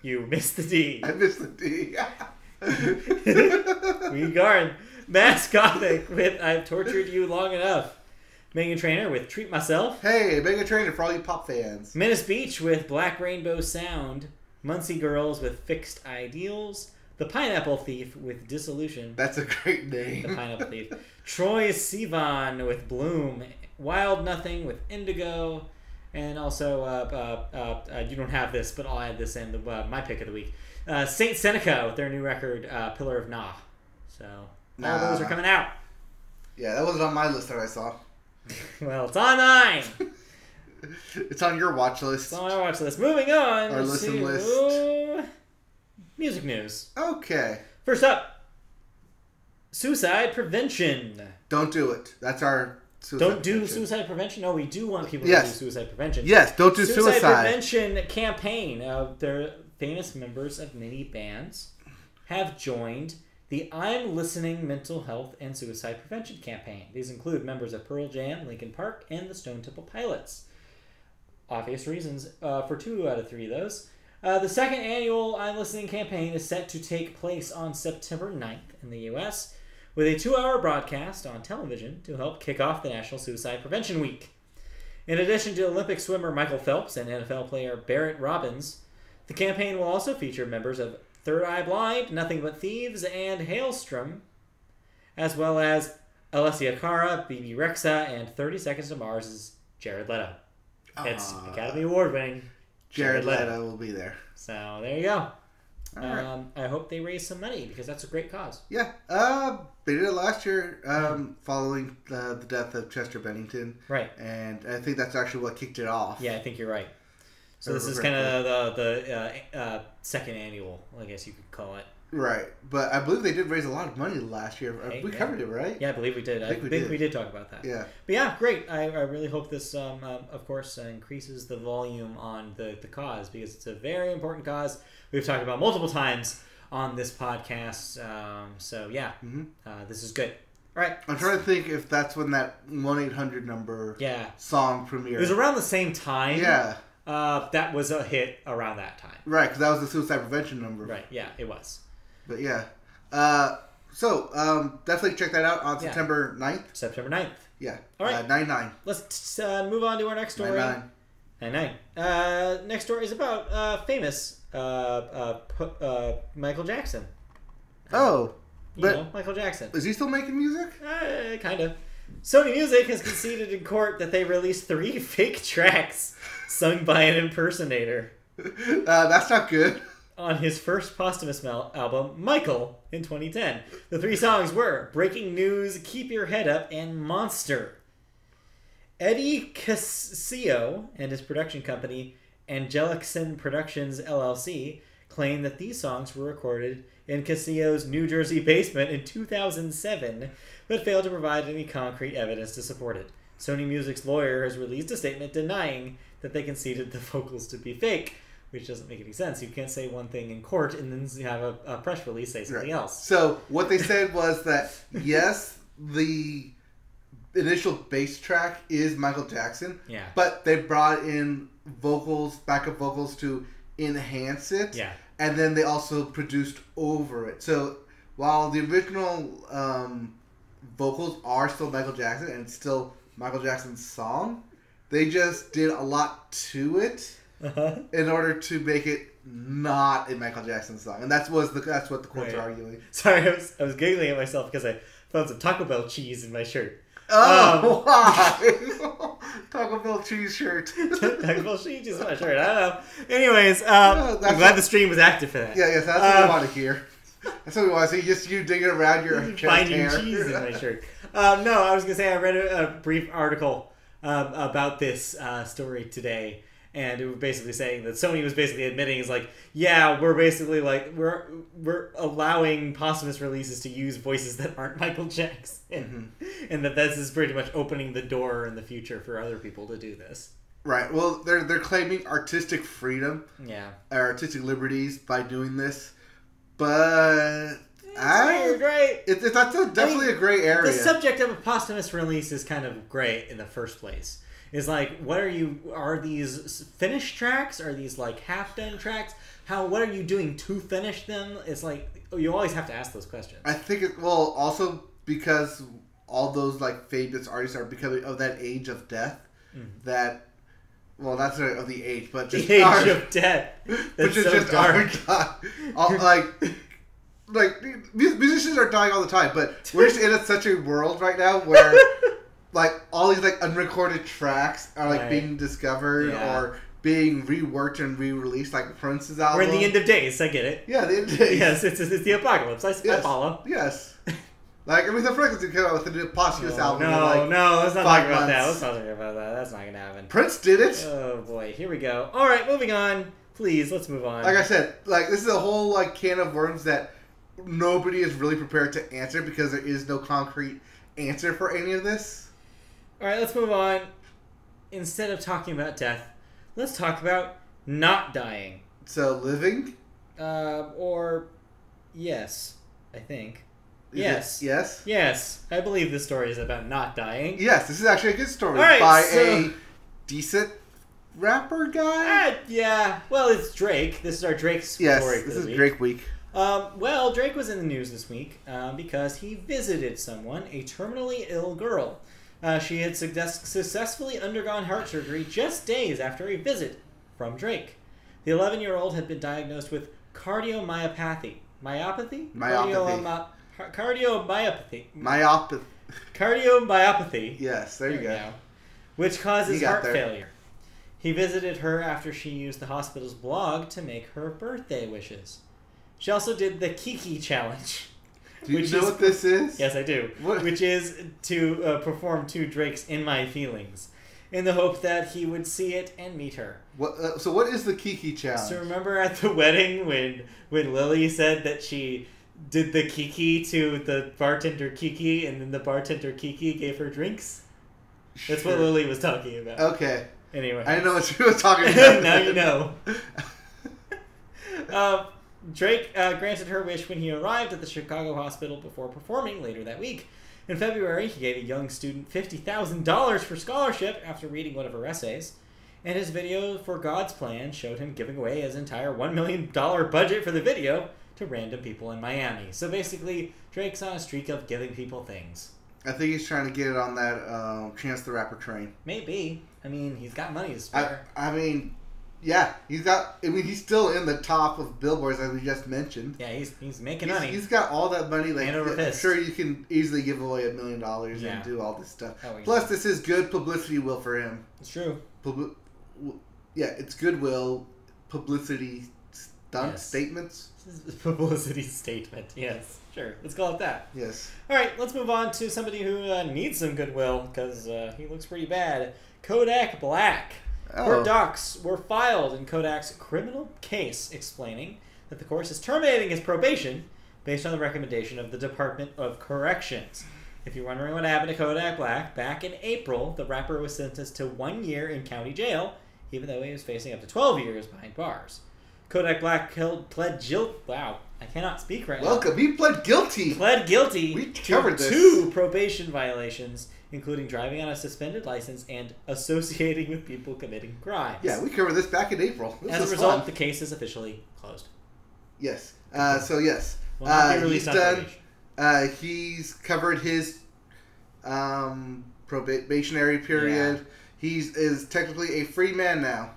You missed the D. I missed the D. Weed Garden. Mass Gothic with I've Tortured You Long Enough. Megan Trainor with Treat Myself. Hey, Megan Trainor for all you pop fans. Menace Beach with Black Rainbow Sound. Muncie Girls with Fixed Ideals. The Pineapple Thief with Dissolution. That's a great name. The Pineapple Thief. Troy Sivan with Bloom. Wild Nothing with Indigo. And also, you don't have this, but I'll add this in my pick of the week. Saint Seneca with their new record, Pillar of Nah. So, all those are coming out. Yeah, that wasn't on my list that I saw. Well, it's on mine. It's on your watch list. It's on my watch list. Moving on Our listen list. Music news. Okay. First up, suicide prevention. Don't do it. That's our suicide prevention? No, we do want people to do suicide prevention. Yes, don't do suicide. Suicide prevention campaign. Their famous members of many bands have joined the I'm Listening Mental Health and Suicide Prevention campaign. These include members of Pearl Jam, Linkin Park, and the Stone Temple Pilots. Obvious reasons for 2 out of 3 of those. The second annual I'm Listening campaign is set to take place on September 9th in the U.S., with a 2-hour broadcast on television to help kick off the National Suicide Prevention Week. In addition to Olympic swimmer Michael Phelps and NFL player Barrett Robbins, the campaign will also feature members of Third Eye Blind, Nothing But Thieves, and Hailstrom, as well as Alessia Cara, BB Rexa, and 30 Seconds to Mars' Jared Leto. It's Academy Award winning Jared Leto will be there. So there you go. All right. I hope they raise some money because that's a great cause. Yeah. They did it last year following the death of Chester Bennington. Right. And I think that's actually what kicked it off. Yeah, I think you're right. So this is kind of the second annual, I guess you could call it. Right, but I believe they did raise a lot of money last year. We covered it, right? Yeah, I believe we did. I think we did talk about that. Yeah. But yeah, great. I really hope this, of course, increases the volume on the cause because it's a very important cause. We've talked about multiple times on this podcast. So yeah, this is good. All right. I'm trying to think if that's when that 1-800 number song premiered. It was around the same time. Yeah. That was a hit around that time. Right, because that was the suicide prevention number. Right, yeah, it was. But yeah. So, definitely check that out on September 9th. September 9th. Yeah. All right. 9/9. Let's move on to our next story. 9/9. 9/9. Next story is about famous Michael Jackson. Michael Jackson. Is he still making music? Kind of. Sony Music has conceded in court that they released 3 fake tracks sung by an impersonator. That's not good. On his first posthumous album, Michael, in 2010. The 3 songs were Breaking News, Keep Your Head Up, and Monster. Eddie Cascio and his production company, Angelicson Productions, LLC, claim that these songs were recorded in Cascio's New Jersey basement in 2007, but failed to provide any concrete evidence to support it. Sony Music's lawyer has released a statement denying that they conceded the vocals to be fake, which doesn't make any sense. You can't say one thing in court and then have a press release say something else. So what they said was that, yes, the initial bass track is Michael Jackson, but they brought in backup vocals to enhance it, and then they also produced over it. So while the original vocals are still Michael Jackson and it's still Michael Jackson's song, they just did a lot to it in order to make it not a Michael Jackson song, and that's what the courts are arguing. Sorry, I was giggling at myself because I found some Taco Bell cheese in my shirt. Oh, why? Taco Bell cheese shirt. Taco Bell cheese is my shirt. I don't know. Anyways, I'm glad the stream was active for that. Yeah, yes, that's what we want to hear. That's what we want to see. Just you digging around your chest finding hair. cheese in my shirt. No, I was gonna say I read a brief article about this story today. And it was basically saying that Sony was basically admitting is like, yeah, we're basically like we're allowing posthumous releases to use voices that aren't Michael Jackson, and that this is pretty much opening the door in the future for other people to do this. Right. Well, they're claiming artistic freedom, or artistic liberties by doing this, but weird, right? That's definitely a gray area. The subject of a posthumous release is kind of gray in the first place. Is like, are these finished tracks? Are these like half-done tracks? What are you doing to finish them? It's like, you always have to ask those questions. I think also because all those like famous artists are becoming of that age of death, that, well, that's of the age, but just the age of death. That's which is so just dark. Like musicians are dying all the time, but we're just in such a world right now where like all these like unrecorded tracks are like being discovered or being reworked and re-released, like Prince's album. We're in the end of days. I get it. Yeah, the end of days. Yes, it's the apocalypse. I follow. Yes. Like, Aretha Franklin came out with a new posthumous album. No, let's not talk about that. Let's not talk about that. That's not going to happen. Prince did it. Oh, boy. Here we go. All right, moving on. Please, let's move on. Like I said, like this is a whole like can of worms that nobody is really prepared to answer because there is no concrete answer for any of this. All right, let's move on. Instead of talking about death, let's talk about not dying. So, living? Yes, I think. Yes. Yes, I believe this story is about not dying. Yes, this is actually a good story a decent rapper guy? Yeah. Well, it's Drake. This is our Drake story. Yes, this is Drake week. Well, Drake was in the news this week because he visited someone, a terminally ill girl. She had successfully undergone heart surgery just days after a visit from Drake. The 11-year-old had been diagnosed with cardiomyopathy. Cardiomyopathy. Yes, there you go. Which causes heart failure. He visited her after she used the hospital's blog to make her birthday wishes. She also did the Kiki challenge. Do you know what this is? Yes, I do. What? Which is to perform 2 Drakes in my feelings, in the hope that he would see it and meet her. What? So what is the Kiki challenge? So remember at the wedding when Lily said that she did the Kiki to the bartender Kiki, and then the bartender Kiki gave her drinks? That's what Lily was talking about. Okay. Anyway. I didn't know what she was talking about. Now you know. Drake granted her wish when he arrived at the Chicago hospital before performing later that week. In February, he gave a young student $50,000 for scholarship after reading one of her essays. And his video for God's Plan showed him giving away his entire $1 million budget for the video to random people in Miami. So basically, Drake's on a streak of giving people things. I think he's trying to get it on that Chance the Rapper train. Maybe. I mean, he's got money to spare. I mean, yeah, he's still in the top of billboards, as we just mentioned. Yeah, he's making money. He's got all that money. Like, Hand over I'm fist. sure you can easily give away $1 million and do all this stuff. Oh, Plus, this is good publicity will for him. It's true. Yeah, it's goodwill, publicity statements. This is a publicity statement. Yes, sure. Let's call it that. Yes. All right, let's move on to somebody who needs some goodwill because he looks pretty bad. Kodak Black. Court docs were filed in Kodak's criminal case explaining that the course is terminating his probation based on the recommendation of the Department of Corrections. If you're wondering what happened to Kodak Black, back in April, the rapper was sentenced to 1 year in county jail, even though he was facing up to 12 years behind bars. Kodak Black pled guilty. Wow, I cannot speak right now. Welcome. He pled guilty. Pled guilty We covered to this. 2 probation violations, including driving on a suspended license and associating with people committing crimes. Yeah, we covered this back in April. As a result, the case is officially closed. Yes. So yes, Will not be released he's on done. probation. He's covered his probationary period. Yeah. He is technically a free man now.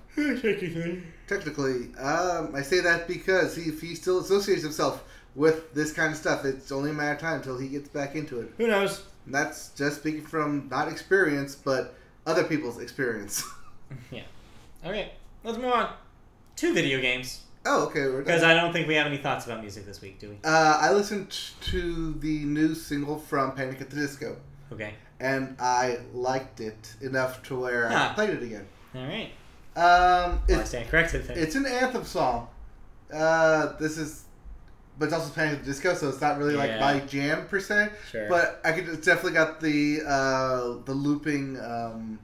Technically, I say that because if he still associates himself with this kind of stuff, it's only a matter of time until he gets back into it. Who knows? And that's just speaking from not experience, but other people's experience. Yeah. Okay, let's move on to video games. Oh, okay. Because I don't think we have any thoughts about music this week, do we? I listened to the new single from Panic at the Disco. Okay. And I liked it enough to where I played it again. All right. I stand corrected then. It's an anthem song. But it's also Panic at the Disco, so it's not really like my jam per se. Sure. But it's definitely got the looping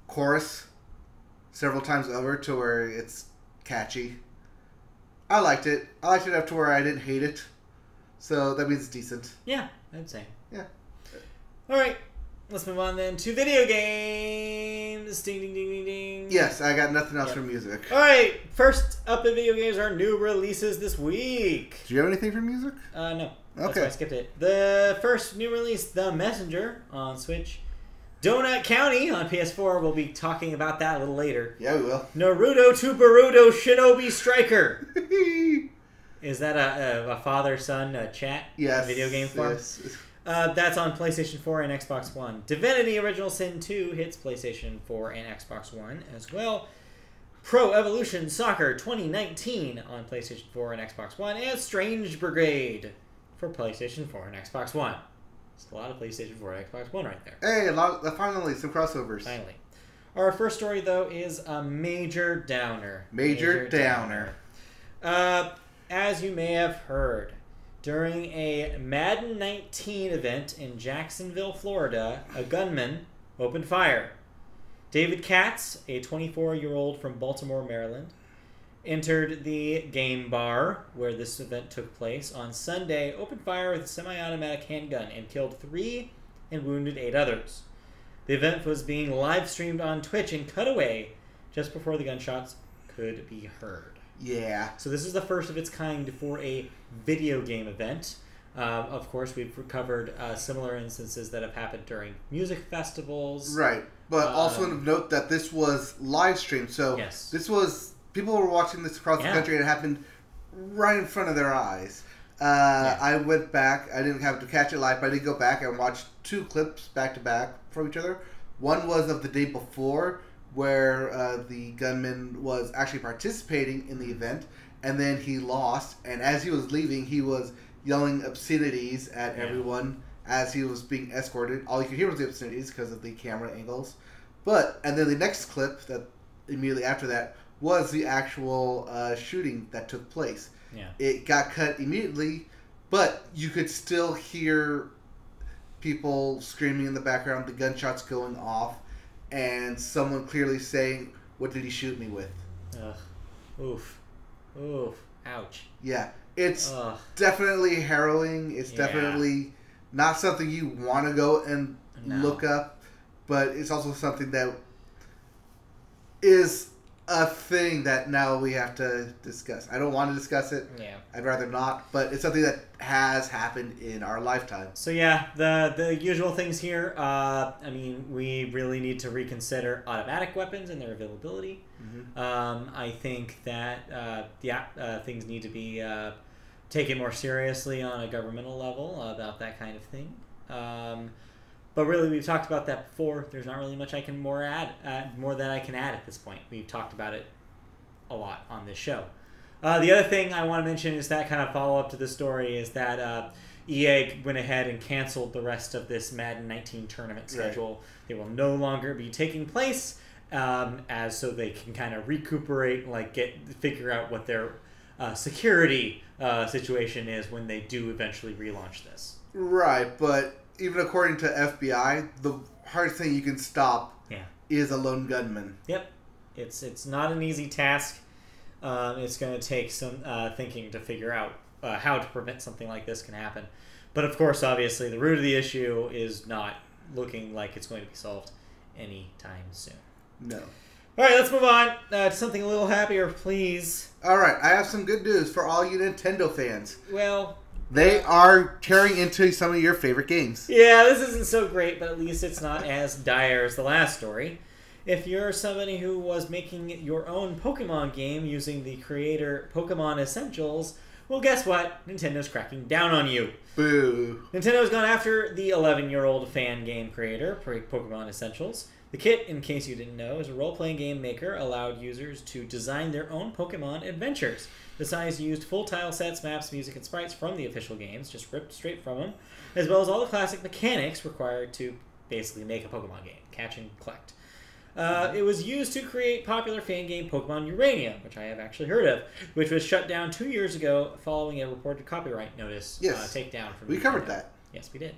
chorus several times over to where it's catchy. I liked it. I liked it enough to where I didn't hate it. So that means it's decent. Yeah, I'd say. Yeah. All right. Let's move on then to video games. Ding, ding, ding, ding, ding. Yes, I got nothing else for music. All right. First up in video games are new releases this week. Do you have anything for music? No. That's Okay. why I skipped it. The first new release, The Messenger on Switch. Donut County on PS4. We'll be talking about that a little later. Yeah, we will. Naruto to Boruto Shinobi Striker. Is that a father-son chat? Yes. Video game form? Yes. That's on PlayStation 4 and Xbox One. Divinity Original Sin 2 hits PlayStation 4 and Xbox One as well. Pro Evolution Soccer 2019 on PlayStation 4 and Xbox One. And Strange Brigade for PlayStation 4 and Xbox One. It's a lot of PlayStation 4 and Xbox One right there. Hey, finally, some crossovers. Finally. Our first story, though, is a major downer. Major downer. As you may have heard, during a Madden 19 event in Jacksonville, Florida, a gunman opened fire. David Katz, a 24-year-old from Baltimore, Maryland, entered the game bar where this event took place on Sunday, opened fire with a semi-automatic handgun and killed 3 and wounded 8 others. The event was being live-streamed on Twitch and cut away just before the gunshots could be heard. Yeah. So this is the first of its kind for a video game event. Of course, we've covered similar instances that have happened during music festivals. Right. But also note that this was live streamed. So this was... People were watching this across the country and it happened right in front of their eyes. I went back. I didn't have to catch it live, but I did go back and watch 2 clips back-to-back from each other. One was of the day before, where the gunman was actually participating in the event, and then he lost. And as he was leaving, he was yelling obscenities at everyone as he was being escorted. All you could hear was the obscenities because of the camera angles. And then the next clip that immediately after that was the actual shooting that took place. Yeah. It got cut immediately, but you could still hear people screaming in the background, the gunshots going off, and someone clearly saying, "What did he shoot me with?" Ugh. Oof. Oof. Ouch. Yeah. It's definitely harrowing. It's definitely not something you want to go and look up, but it's also something that is a thing that now we have to discuss. I don't want to discuss it. Yeah. I'd rather not, but it's something that has happened in our lifetime. So yeah, the usual things here. I mean, we really need to reconsider automatic weapons and their availability. Mm-hmm. I think that things need to be taken more seriously on a governmental level about that kind of thing. But really, we've talked about that before. There's not really much I can more that I can add at this point. We've talked about it a lot on this show. The other thing I want to mention is that kind of follow-up to the story is that EA went ahead and canceled the rest of this Madden 19 tournament schedule. Right. They will no longer be taking place, so they can kind of recuperate, figure out what their security situation is when they do eventually relaunch this. Right, but even according to FBI, the hardest thing you can stop is a lone gunman. Yep. It's not an easy task. It's going to take some thinking to figure out how to prevent something like this can happen. But of course, obviously, the root of the issue is not looking like it's going to be solved anytime soon. No. All right, let's move on to something a little happier, please. All right, I have some good news for all you Nintendo fans. Well, they are tearing into some of your favorite games. Yeah, this isn't so great, but at least it's not as dire as the last story. If you're somebody who was making your own Pokemon game using the creator Pokemon Essentials, well, guess what? Nintendo's cracking down on you. Boo. Nintendo's gone after the 11-year-old fan game creator, Pokemon Essentials. The kit, in case you didn't know, is a role-playing game maker allowed users to design their own Pokemon adventures. The size used full tile sets, maps, music, and sprites from the official games, just ripped straight from them, as well as all the classic mechanics required to basically make a Pokemon game, catch and collect. It was used to create popular fan game Pokemon Uranium, which I have actually heard of, which was shut down 2 years ago following a reported copyright notice takedown from we Nintendo. covered that. Yes, we did.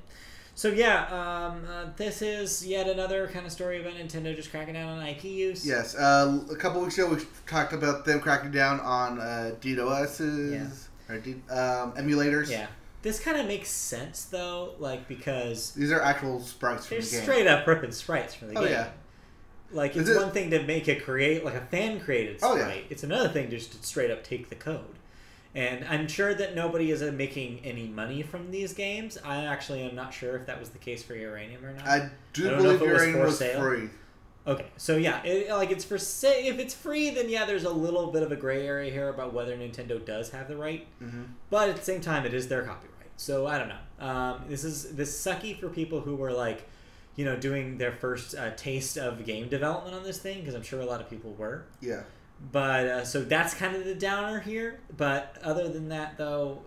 So yeah, this is yet another kind of story about Nintendo just cracking down on IP use. Yes, a couple weeks ago we talked about them cracking down on DDoS's emulators. Yeah. This kind of makes sense though, because these are actual sprites from the game. They're straight up ripping sprites from the game. Yeah. It's one thing to make it like a fan-created sprite. Yeah. It's another thing just to straight up take the code. And I'm sure that nobody is making any money from these games. I actually am not sure if that was the case for Uranium or not. I believe Uranium was free. Okay, so yeah, it's for sale. If it's free, then yeah, there's a little bit of a gray area here about whether Nintendo does have the right. Mm-hmm. But at the same time, it is their copyright. So I don't know. This sucky for people who were doing their first taste of game development on this thing, because I'm sure a lot of people were. Yeah. But so that's kind of the downer here. But other than that, though,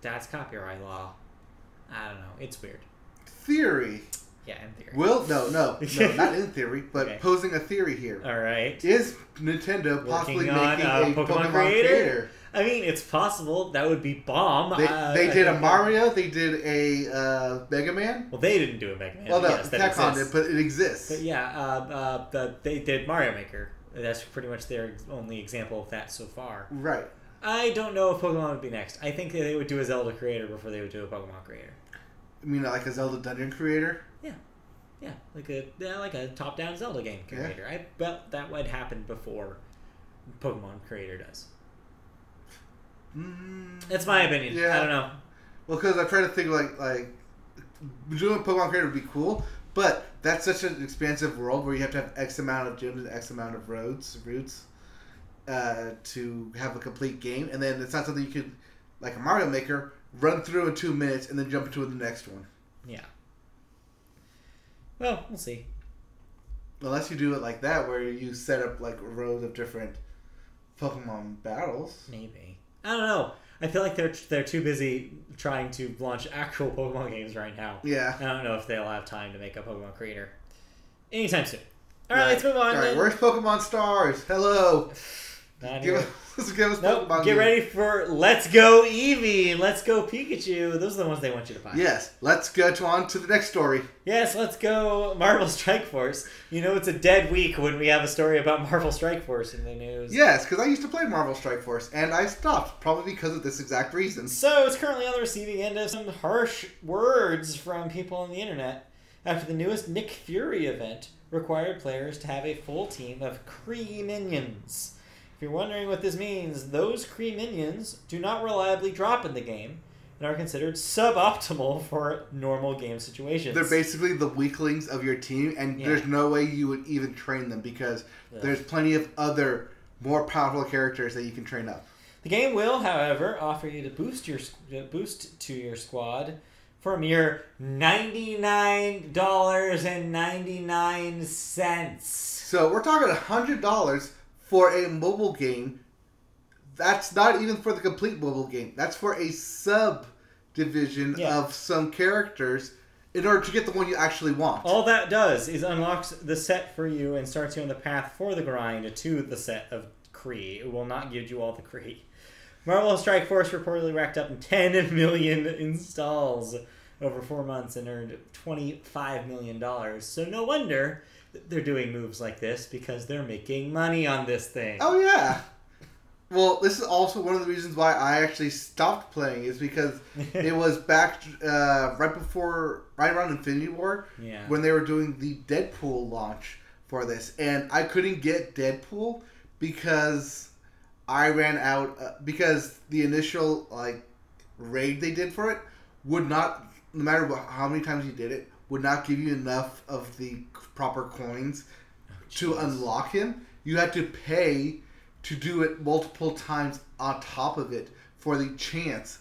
that's copyright law. I don't know. It's weird. Theory. Yeah, in theory. Well, no, not in theory, but okay. Posing a theory here. All right. Is Nintendo possibly making a Pokemon creator? I mean, it's possible. That would be bomb. They did a Mario. They did a Mega Man. Well, they didn't do a Mega Man. Well, no, Capcom did, but it exists. But yeah, they did Mario Maker. That's pretty much their only example of that so far. Right. I don't know if Pokemon would be next. I think they would do a Zelda creator before they would do a Pokemon creator. You mean like a Zelda dungeon creator? Yeah, like a top-down Zelda game creator. Yeah. I bet that would happen before Pokemon creator does. That's my opinion. Yeah. I don't know. Well, because I try to think like doing a Pokemon creator would be cool, but that's such an expansive world where you have to have X amount of gyms and X amount of routes to have a complete game, and then it's not something you could, like a Mario Maker, run through in 2 minutes and then jump into the next one. Yeah. Well, we'll see. Unless you do it like that, where you set up like rows of different Pokemon battles. Maybe. I don't know. I feel like they're too busy trying to launch actual Pokemon games right now. Yeah. I don't know if they'll have time to make a Pokemon creator anytime soon. All right, let's move on. All right, where's Pokemon Stars? Hello. Give us Pokemon. Get ready for Let's Go Eevee and Let's Go Pikachu. Those are the ones they want you to find. Yes, let's get on to the next story. Yes, let's go Marvel Strike Force. You know, it's a dead week when we have a story about Marvel Strike Force in the news. Yes, because I used to play Marvel Strike Force, and I stopped, probably because of this exact reason. So, it's currently on the receiving end of some harsh words from people on the internet after the newest Nick Fury event required players to have a full team of Kree minions. If you're wondering what this means, those Kree minions do not reliably drop in the game and are considered suboptimal for normal game situations. They're basically the weaklings of your team, and there's no way you would even train them because there's plenty of other more powerful characters that you can train up. The game will, however, offer you to boost to your squad for a mere $99.99. So we're talking $100 for a mobile game. That's not even for the complete mobile game. That's for a subdivision of some characters in order to get the one you actually want. All that does is unlocks the set for you and starts you on the path for the grind to the set of Kree. It will not give you all the Kree. Marvel Strike Force reportedly racked up 10 million installs over 4 months and earned $25 million. So no wonder they're doing moves like this because they're making money on this thing. Oh, yeah. Well, this is also one of the reasons why I actually stopped playing is because it was back right around Infinity War when they were doing the Deadpool launch for this. And I couldn't get Deadpool because I ran out, because the initial raid they did for it would not, no matter how many times you did it, would not give you enough of the proper coins to unlock him. You had to pay to do it multiple times on top of it for the chance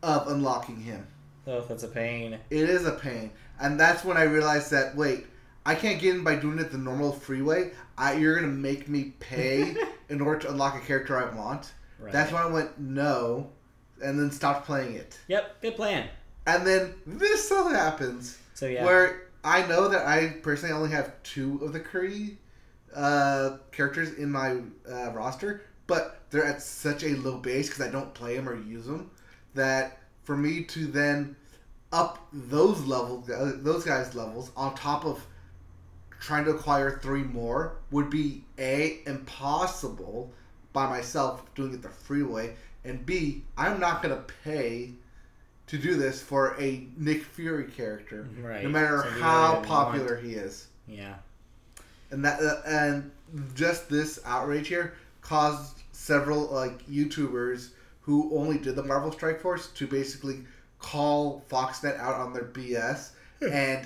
of unlocking him. Oh, that's a pain. It is a pain. And that's when I realized that, wait, I can't get in by doing it the normal freeway. You're going to make me pay in order to unlock a character I want. Right. That's when I went, no, and then stopped playing it. Yep, good plan. And then this still happens. So yeah, where I know that I personally only have 2 of the Kree characters in my roster, but they're at such a low base because I don't play them or use them, that for me to then up those guys' levels on top of trying to acquire 3 more would be A, impossible by myself doing it the freeway, and B, I'm not going to pay to do this for a Nick Fury character, right? No matter how popular he is. Yeah, and just this outrage here caused several YouTubers who only did the Marvel Strike Force to basically call Foxnet out on their BS and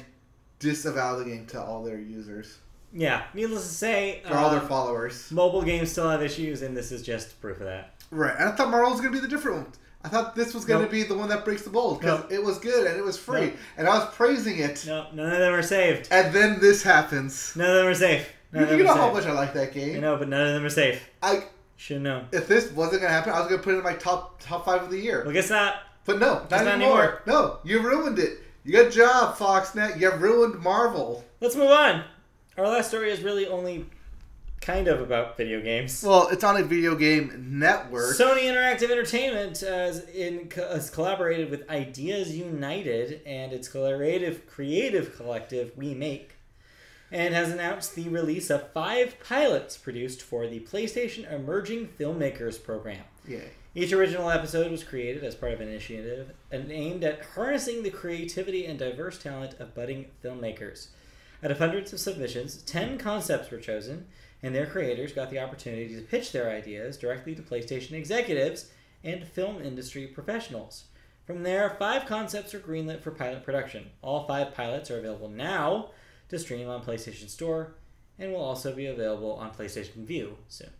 disavow the game to all their users. Yeah, needless to say, for all their followers. Mobile games still have issues, and this is just proof of that. Right, and I thought Marvel was going to be the different one. I thought this was going to be the one that breaks the mold because it was good and it was free, and I was praising it. No, none of them are saved. And then this happens. None of them are safe. You know how much I like that game. I know, but none of them are safe. I should know. If this wasn't going to happen, I was going to put it in my top 5 of the year. Well, guess not. But no, not anymore. No, you ruined it. Good job, Foxnet. You ruined Marvel. Let's move on. Our last story is really only kind of about video games. Well, it's on a video game network. Sony Interactive Entertainment has collaborated with Ideas United and its creative collective We Make, and has announced the release of 5 pilots produced for the PlayStation Emerging Filmmakers program. Yay. Each original episode was created as part of an initiative and aimed at harnessing the creativity and diverse talent of budding filmmakers. Out of hundreds of submissions, 10 concepts were chosen, and their creators got the opportunity to pitch their ideas directly to PlayStation executives and film industry professionals. From there, 5 concepts are greenlit for pilot production. All 5 pilots are available now to stream on PlayStation Store and will also be available on PlayStation Vue soon.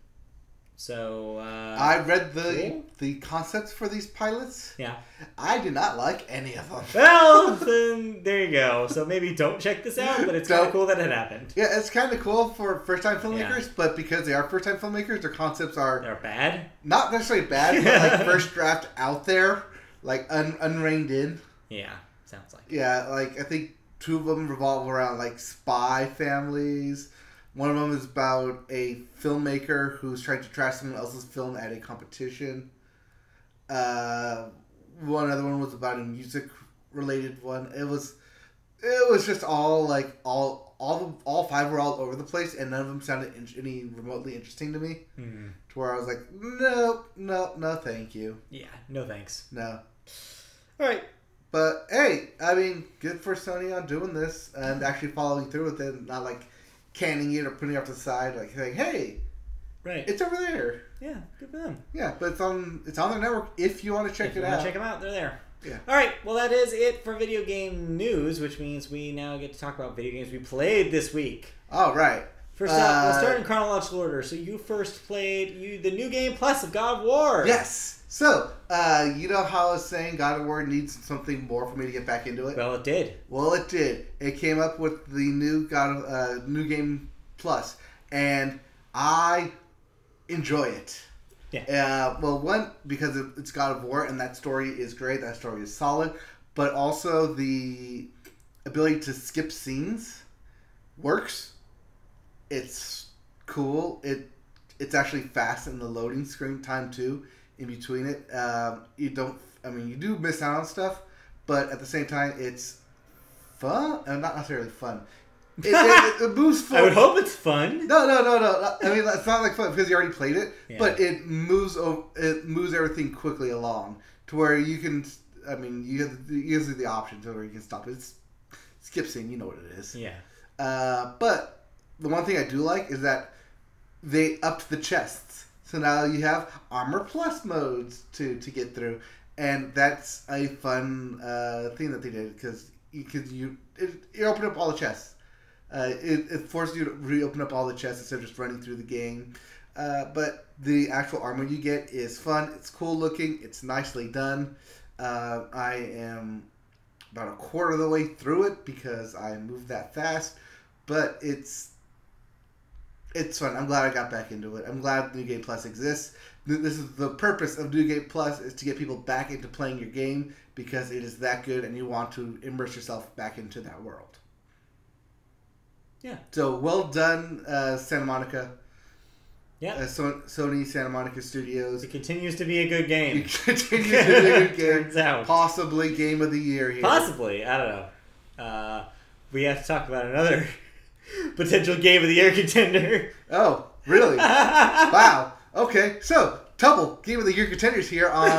So I read cool. the concepts for these pilots. Yeah. I did not like any of them. Well, then there you go. So maybe don't check this out, but it's kind of cool that it happened. Yeah, it's kind of cool for first-time filmmakers, but because they are first-time filmmakers, their concepts They're bad? not necessarily bad, but like first draft out there, like unreined in. Yeah, sounds like. Yeah, like I think 2 of them revolve around like spy families. One of them is about a filmmaker who's trying to trash someone else's film at a competition. One other one was about a music related one. It was just all like all 5 were all over the place, and none of them sounded any remotely interesting to me. Mm. To where I was like, no, thank you. Yeah, no thanks. No. All right. But hey, I mean, good for Sony on doing this and actually following through with it, and not like canning it or putting it off to the side, like saying, "Hey, right, it's over there." Yeah, good for them. Yeah, but it's on their network if you want to check it out. Check them out; they're there. Yeah. All right. Well, that is it for video game news, which means we now get to talk about video games we played this week. All right. First up, we'll start in chronological order. So you first played the new game plus of God of War. Yes. So, you know how I was saying God of War needs something more for me to get back into it? Well, it did. Well, it did. It came up with the new new game plus, and I enjoy it. Yeah. Well, one, because it's God of War, and that story is great. That story is solid. But also the ability to skip scenes works. It's cool. It's actually fast in the loading screen time too. In between it, you do miss out on stuff, but at the same time, it's fun. Not necessarily fun. It moves forward. I would hope it's fun. No. I mean, it's not like fun because you already played it, but it moves everything quickly along to where you can. I mean, you have the option to where you can stop it. It's skip scene, you know what it is. Yeah. But the one thing I do like is that they upped the chests. So now you have Armor Plus modes to get through. And that's a fun thing that they did because you open up all the chests. It forces you to reopen up all the chests instead of just running through the game. But the actual armor you get is fun. It's cool looking. It's nicely done. I am about a quarter of the way through it because I moved that fast. But it's fun. I'm glad I got back into it. I'm glad New Game Plus exists. This is the purpose of New Game Plus, is to get people back into playing your game because it is that good and you want to immerse yourself back into that world. Yeah. So well done, Santa Monica. Yeah. Sony Santa Monica Studios. It continues to be a good game. It continues to be a good game. Turns out. Possibly Game of the Year here. Possibly. I don't know. We have to talk about another potential Game of the Year contender. Oh, really? Wow. Okay, so double Game of the Year contenders here on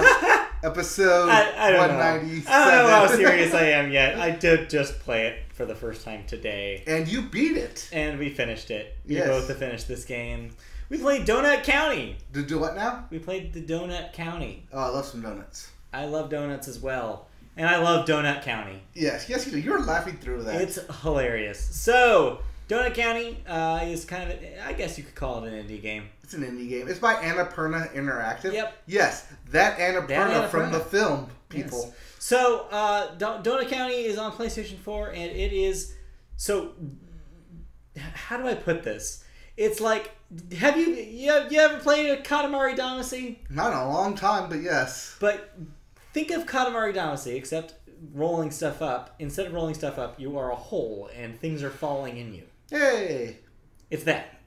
episode 197. I don't know how serious I am yet. I did just play it for the first time today. And you beat it. And we finished it. We Yes. both have finished this game. We played Donut County. To do what now? We played the Donut County. Oh, I love some donuts. I love donuts as well. And I love Donut County. Yes, you do. You were laughing through that. It's hilarious. So, Donut County is kind of, I guess you could call it an indie game. It's an indie game. It's by Annapurna Interactive. Yep. Yes, that Annapurna from the film, people. Yes. So, Donut County is on PlayStation 4, and it is... So, how do I put this? It's like... Have you ever played a Katamari Damacy? Not in a long time, but yes. But think of Katamari Damacy, except rolling stuff up. Instead of rolling stuff up, you are a hole, and things are falling in you. Hey! It's that.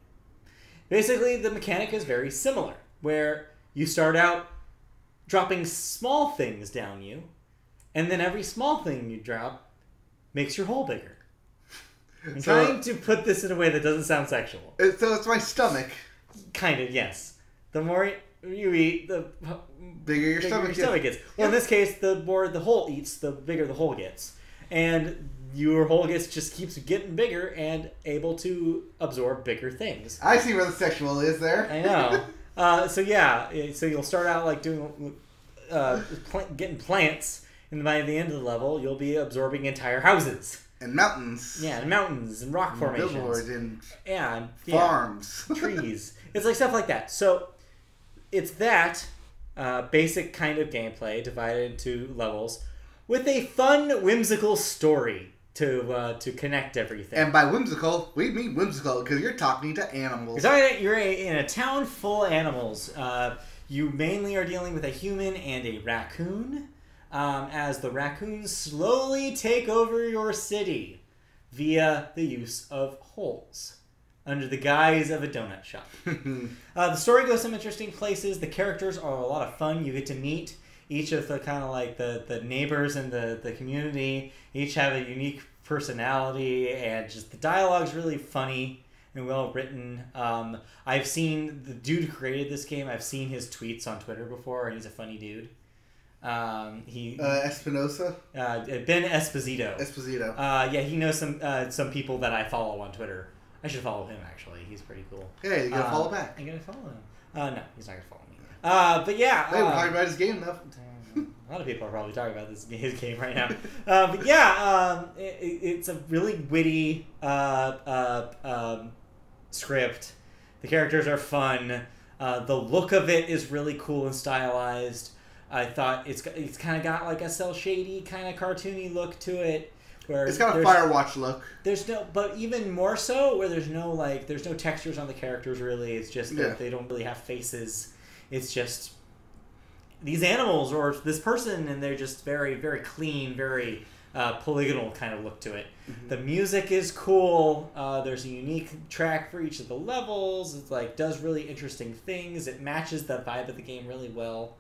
Basically, the mechanic is very similar, where you start out dropping small things down you, and then every small thing you drop makes your hole bigger. I'm trying to put this in a way that doesn't sound sexual. So it's my stomach. Kind of, yes. The more you eat, the bigger your stomach gets. Well, in this case, the more the hole eats, the bigger the hole gets. And your hole just keeps getting bigger and able to absorb bigger things. I see where the sexual is there. I know. So you'll start out like doing getting plants, and by the end of the level, you'll be absorbing entire houses. And mountains. Yeah, and mountains and rock formations. Billboards and and farms. trees. It's like stuff like that. So it's that basic kind of gameplay divided into levels with a fun, whimsical story to connect everything. And by whimsical, we mean whimsical because you're talking to animals. You're in a town full of animals. You mainly are dealing with a human and a raccoon, as the raccoons slowly take over your city via the use of holes under the guise of a donut shop. The story goes some interesting places. The characters are a lot of fun. You get to meet each of the kind of like the neighbors in the community. Each have a unique personality, and just the dialogue's really funny and well written. I've seen the dude who created this game. I've seen his tweets on Twitter before, and he's a funny dude. Espinosa? Ben Esposito. Esposito. Yeah, he knows some people that I follow on Twitter. I should follow him, actually. He's pretty cool. Hey, you gotta follow back. I gotta follow him. No, he's not gonna follow me. But yeah. Hey, we're talking about his game, though. A lot of people are probably talking about his game right now. But yeah, it's a really witty script. The characters are fun. The look of it is really cool and stylized. I thought it's kind of got like a cel shady kind of cartoony look to it. Where it's got a Firewatch look. But even more so, where there's no textures on the characters really. It's just that they don't really have faces. It's just these animals or this person, and they're just very, very clean, very polygonal kind of look to it. Mm-hmm. The music is cool. There's a unique track for each of the levels. It's like does really interesting things. It matches the vibe of the game really well.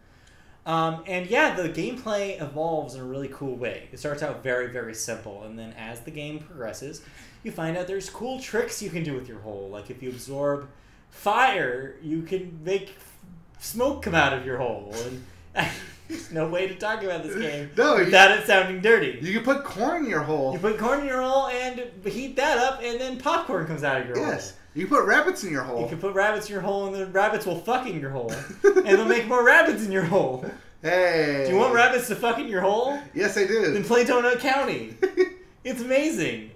And yeah, the gameplay evolves in a really cool way. It starts out very, very simple, and then as the game progresses, you find out there's cool tricks you can do with your hole. Like if you absorb fire, you can make smoke come out of your hole. And there's no way to talk about this game without it sounding dirty. You can put corn in your hole. You put corn in your hole and heat that up, and then popcorn comes out of your hole. Yes. You can put rabbits in your hole. You can put rabbits in your hole, and the rabbits will fuck in your hole. And they'll make more rabbits in your hole. Hey. Do you want rabbits to fuck in your hole? Yes, I do. Then play Donut County. It's amazing.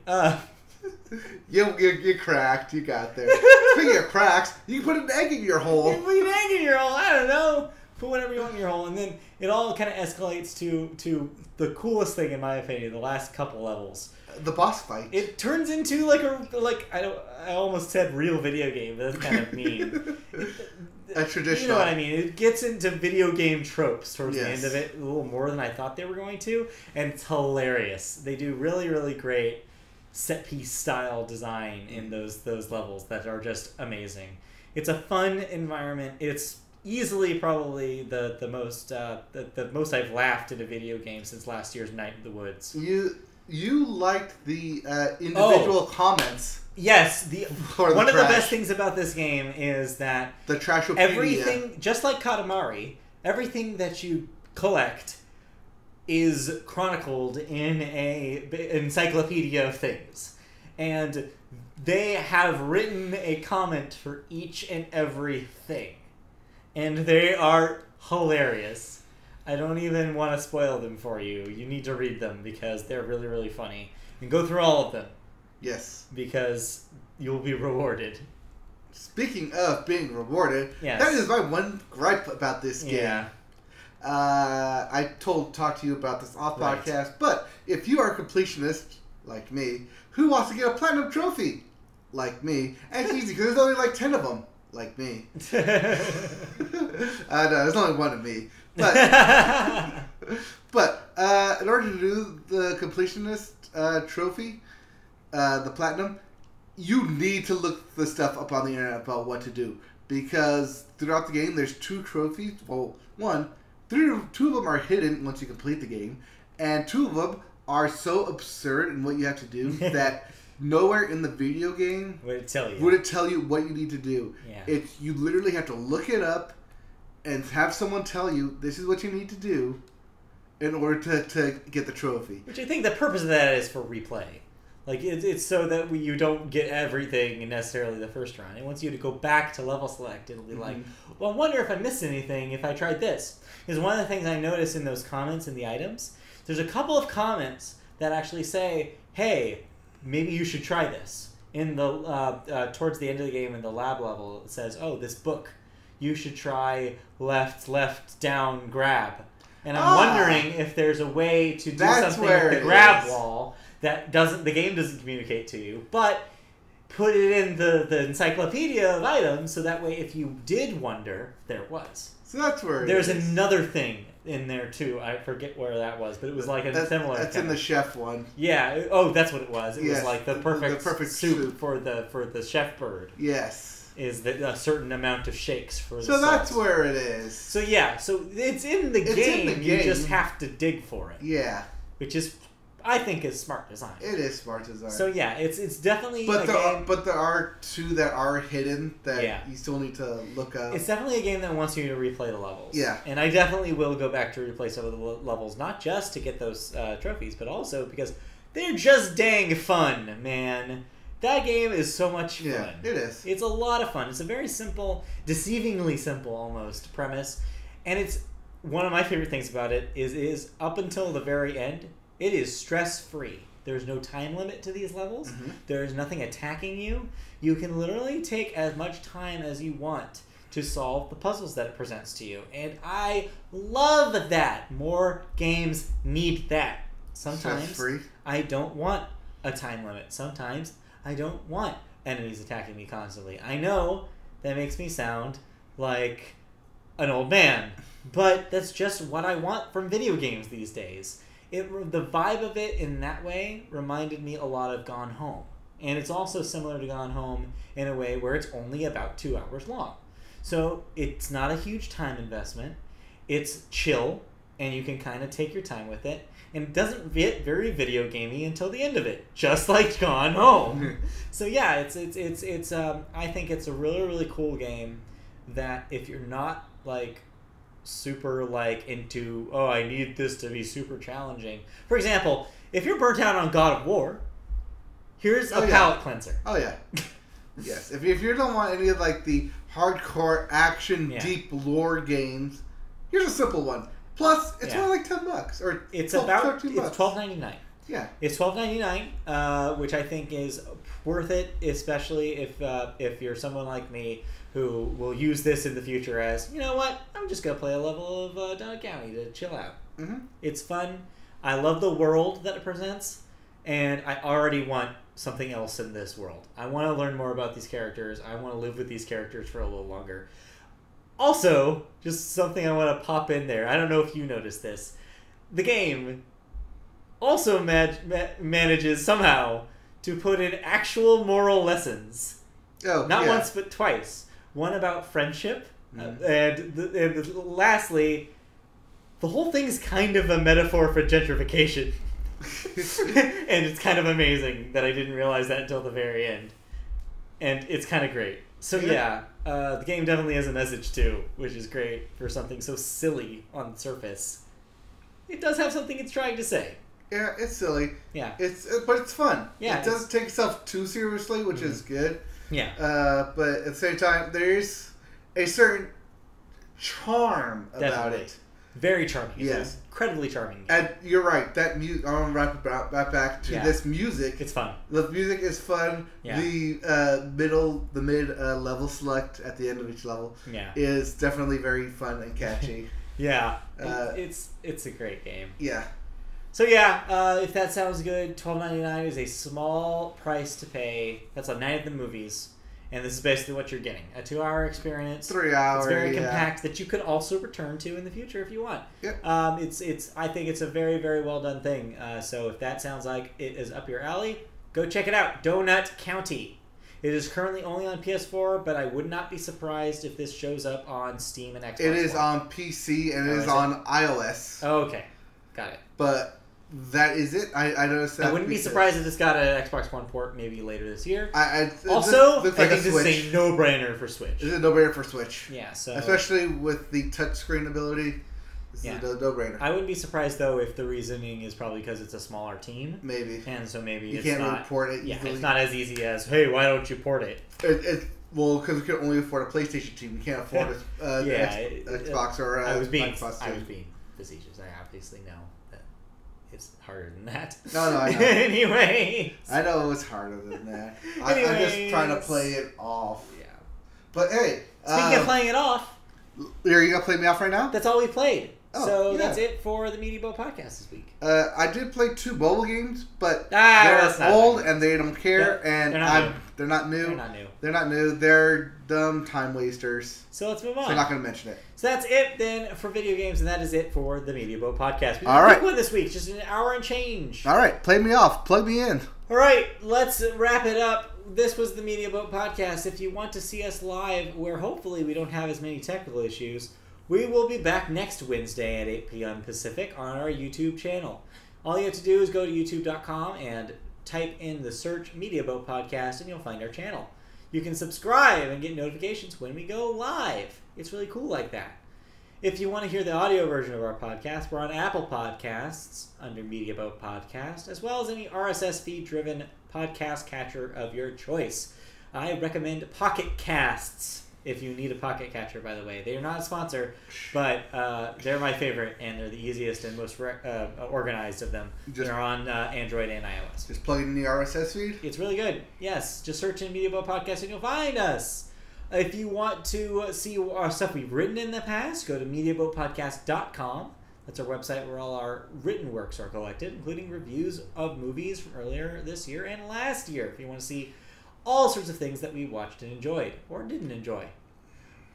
You cracked. You got there. Speaking of cracks, you can put an egg in your hole. You can put an egg in your hole. I don't know. Put whatever you want in your hole. And then it all kind of escalates to the coolest thing, in my opinion, the last couple levels. The boss fight. It turns into I almost said real video game, but that's kind of mean. A traditional. You know what I mean? It gets into video game tropes towards the end of it, a little more than I thought they were going to, and it's hilarious. They do really, really great set piece style design in those levels that are just amazing. It's a fun environment. It's easily probably the most I've laughed in a video game since last year's Night in the Woods. You liked the individual comments. Yes, one of the best things about this game is that the Trashopedia. Everything, just like Katamari, everything that you collect is chronicled in a encyclopedia of things, and they have written a comment for each and every thing, and they are hilarious. I don't even want to spoil them for you. You need to read them because they're really, really funny. And go through all of them. Yes. Because you'll be rewarded. Speaking of being rewarded, yes. That is my one gripe about this game. Yeah. I talked to you about this off podcast, but if you are a completionist like me, who wants to get a platinum trophy like me? And it's easy because there's only like 10 of them like me. No, there's only one of me. But in order to do the completionist trophy, the platinum, you need to look the stuff up on the internet about what to do, because throughout the game there's 2 trophies. Well, two of them are hidden once you complete the game, and 2 of them are so absurd in what you have to do that nowhere in the video game would it tell you what you need to do. Yeah. You literally have to look it up and have someone tell you this is what you need to do in order to get the trophy. Which I think the purpose of that is for replay. Like, it's so that you don't get everything necessarily the first round. It wants you to go back to level select. It'll be like, well, I wonder if I missed anything if I tried this. Because one of the things I noticed in those comments in the items, there's a couple of comments that actually say, hey, maybe you should try this. In the towards the end of the game in the lab level, it says, oh, this book, you should try left, down, grab. And I'm wondering if there's a way to do something with the grab wall that the game doesn't communicate to you, but put it in the encyclopedia of items, so that way if you did wonder, there it was. So that's where there's another thing in there too. I forget where that was, but it was like a similar. That's in the chef one. Yeah. Oh, that's what it was. It was like the perfect soup for the chef bird. Yes. Is that a certain amount of shakes for the So that's where it is. So yeah, so it's in the game. You just have to dig for it. Yeah. Which is, I think, is smart design. It is smart design. So yeah, it's definitely. But there are two that are hidden that you still need to look up. It's definitely a game that wants you to replay the levels. Yeah. And I definitely will go back to replay some of the levels, not just to get those trophies, but also because they're just dang fun, man. That game is so much fun. Yeah, it is. It's a lot of fun. It's a very simple, deceivingly simple almost premise, and it's one of my favorite things about it is up until the very end, it is stress-free. There's no time limit to these levels. Mm-hmm. There is nothing attacking you. You can literally take as much time as you want to solve the puzzles that it presents to you. And I love that. More games need that. Sometimes I don't want a time limit. Sometimes I don't want enemies attacking me constantly. I know that makes me sound like an old man, but that's just what I want from video games these days. The vibe of it in that way reminded me a lot of Gone Home. And it's also similar to Gone Home in a way where it's only about 2 hours long. So it's not a huge time investment. It's chill, and you can kind of take your time with it. And it doesn't get very video gamey until the end of it, just like Gone Home. So yeah, it's I think it's a really, really cool game that if you're not like super like into, oh, I need this to be super challenging. For example, if you're burnt out on God of War, here's a palate cleanser. Oh yeah. Yes. If you don't want any of like the hardcore action deep lore games, here's a simple one. Plus, it's only like $10 or it's $13. It's $12.99. Yeah, it's $12.99, which I think is worth it, especially if you're someone like me who will use this in the future as, you know what, I'm just gonna play a level of Donna County to chill out. Mm-hmm. It's fun. I love the world that it presents, and I already want something else in this world. I want to learn more about these characters. I want to live with these characters for a little longer. Also, just something I want to pop in there. I don't know if you noticed this. The game also manages somehow to put in actual moral lessons. Oh, not once, but twice. One about friendship, and lastly, the whole thing's kind of a metaphor for gentrification. And it's kind of amazing that I didn't realize that until the very end. And it's kind of great. So the game definitely has a message too, which is great for something so silly on the surface. It does have something it's trying to say. Yeah, it's silly. Yeah. But it's fun. Yeah, it doesn't take itself too seriously, which is good. Yeah. But at the same time, there's a certain charm about it. Very charming. Yes. Incredibly charming. And you're right. That music. I want to wrap it back to this music. It's fun. The music is fun. Yeah. The mid level select at the end of each level is definitely very fun and catchy. It's a great game. Yeah. So if that sounds good, $12.99 is a small price to pay. That's a night at the movies. And this is basically what you're getting. A 2-hour experience. 3 hours. It's very compact that you could also return to in the future if you want. Yep. I think it's a very, very well done thing. So if that sounds like it is up your alley, go check it out. Donut County. It is currently only on PS4, but I would not be surprised if this shows up on Steam and Xbox It is One. on PC and it is on iOS. Oh, okay. Got it. But that is it. I noticed that. I wouldn't be surprised if this got an Xbox One port maybe later this year. I think like this is a no-brainer for Switch. This is a no-brainer for Switch. Yeah, so especially with the touchscreen ability, this is a no-brainer. I wouldn't be surprised though if the reasoning is probably because it's a smaller team. Maybe. And so maybe you it's can't not really port it easily. Yeah, it's not as easy as, hey, why don't you port it? Well, because we can only afford a PlayStation team. We can't afford Xbox or I was being Microsoft facetious. I obviously know that it's harder than that. No, I know. Anyway. I know it was harder than that. I'm just trying to play it off. Yeah. But hey, Speaking of playing it off, are you gonna play me off right now? that's all we played. Oh, So yeah. that's it for the Media Boat Podcast this week. I did play 2 mobile games, but that's they're not old good. and they don't care, Yeah, and they're not new. They're not new. They're not new. They're dumb time wasters. So let's move on. So I'm not going to mention it. So that's it then for video games, and that is it for the Media Boat Podcast. We did All a right. quick one this week, just an hour and change. All right, play me off. Plug me in. All right, let's wrap it up. This was the Media Boat Podcast. If you want to see us live, where hopefully we don't have as many technical issues, we will be back next Wednesday at 8 p.m. Pacific on our YouTube channel. All you have to do is go to youtube.com and type in the search Media Boat Podcast, and you'll find our channel. You can subscribe and get notifications when we go live. It's really cool like that. If you want to hear the audio version of our podcast, we're on Apple Podcasts under Media Boat Podcast, as well as any RSS feed-driven podcast catcher of your choice. I recommend Pocket Casts if you need a pocket catcher, by the way. They are not a sponsor, but they're my favorite, and they're the easiest and most organized of them. They're on Android and iOS. Just plug in the RSS feed? It's really good. Yes, just search in Media Boat Podcast and you'll find us. If you want to see our stuff we've written in the past, go to MediaBoatPodcast.com. That's our website where all our written works are collected, including reviews of movies from earlier this year and last year. If you want to see all sorts of things that we watched and enjoyed, or didn't enjoy.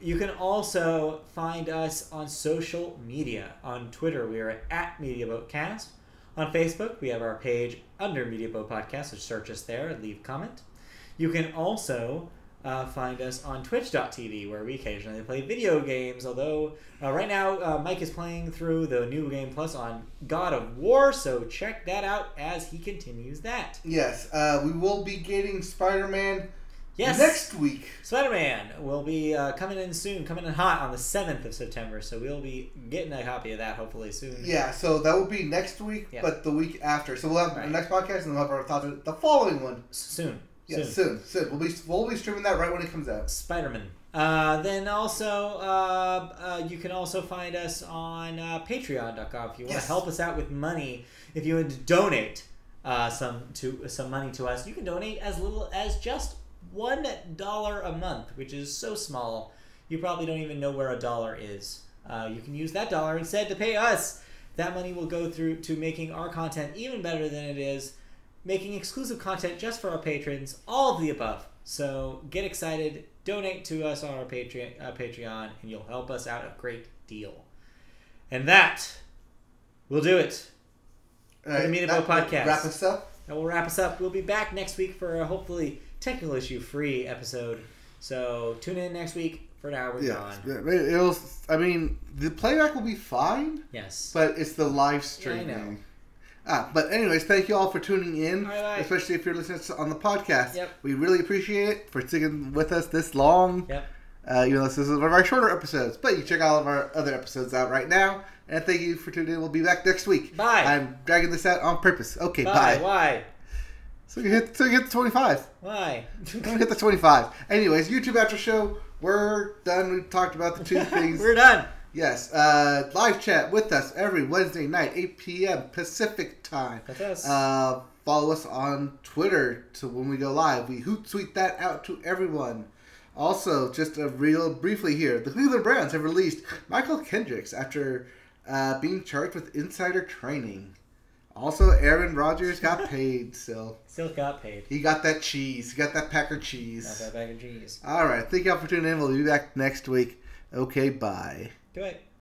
You can also find us on social media. On Twitter, we are at MediaBoatCast. On Facebook, we have our page under Media Boat Podcast, so search us there and leave a comment. You can also find us on Twitch.tv, where we occasionally play video games, although right now Mike is playing through the New Game Plus on God of War, so check that out as he continues that. Yes, we will be getting Spider-Man Yes. next week. Spider-Man will be coming in soon, coming in hot on the 7th of September, so we'll be getting a copy of that hopefully soon. Yeah, so that will be next week, Yep. but the week after. So we'll have the next podcast, and we'll have our thoughts on the following one. Soon. Yeah, soon. We'll be streaming that right when it comes out. Spider-Man. Then also, you can also find us on Patreon.com if you want to help us out with money. If you want to donate some money to us, you can donate as little as just $1 a month, which is so small you probably don't even know where a dollar is. You can use that dollar instead to pay us. That money will go through to making our content even better than it is, making exclusive content just for our patrons, all of the above. So get excited, donate to us on our Patreon, and you'll help us out a great deal. And that will do it for the Media Boat Podcast. Wrap us up. That will wrap us up. We'll be back next week for a hopefully technical issue-free episode. So tune in next week. For now, we're gone. The playback will be fine. Yes. But it's the live streaming. Yeah, I know. But anyways, thank you all for tuning in, Bye. especially if you're listening on the podcast. Yep. We really appreciate it for sticking with us this long. Yep. Even though this is one of our shorter episodes, but you check all of our other episodes out right now. And thank you for tuning in. We'll be back next week. Bye. I'm dragging this out on purpose. Okay, bye. Why? So you hit the 25. Why? Don't hit the 25. Anyways, YouTube After Show. We're done. We talked about the 2 things. We're done. Yes. Live chat with us every Wednesday night, 8 p.m. Pacific time. That's us. Follow us on Twitter to when we go live. We hoot-tweet that out to everyone. Also, just briefly here, the Cleveland Browns have released Michael Kendricks after being charged with insider trading. Also, Aaron Rodgers got paid still. Still got paid. He got that cheese. He got that Packer cheese. Got that bag of cheese. All right. Thank y'all for tuning in. We'll be back next week. Okay, bye. Good night.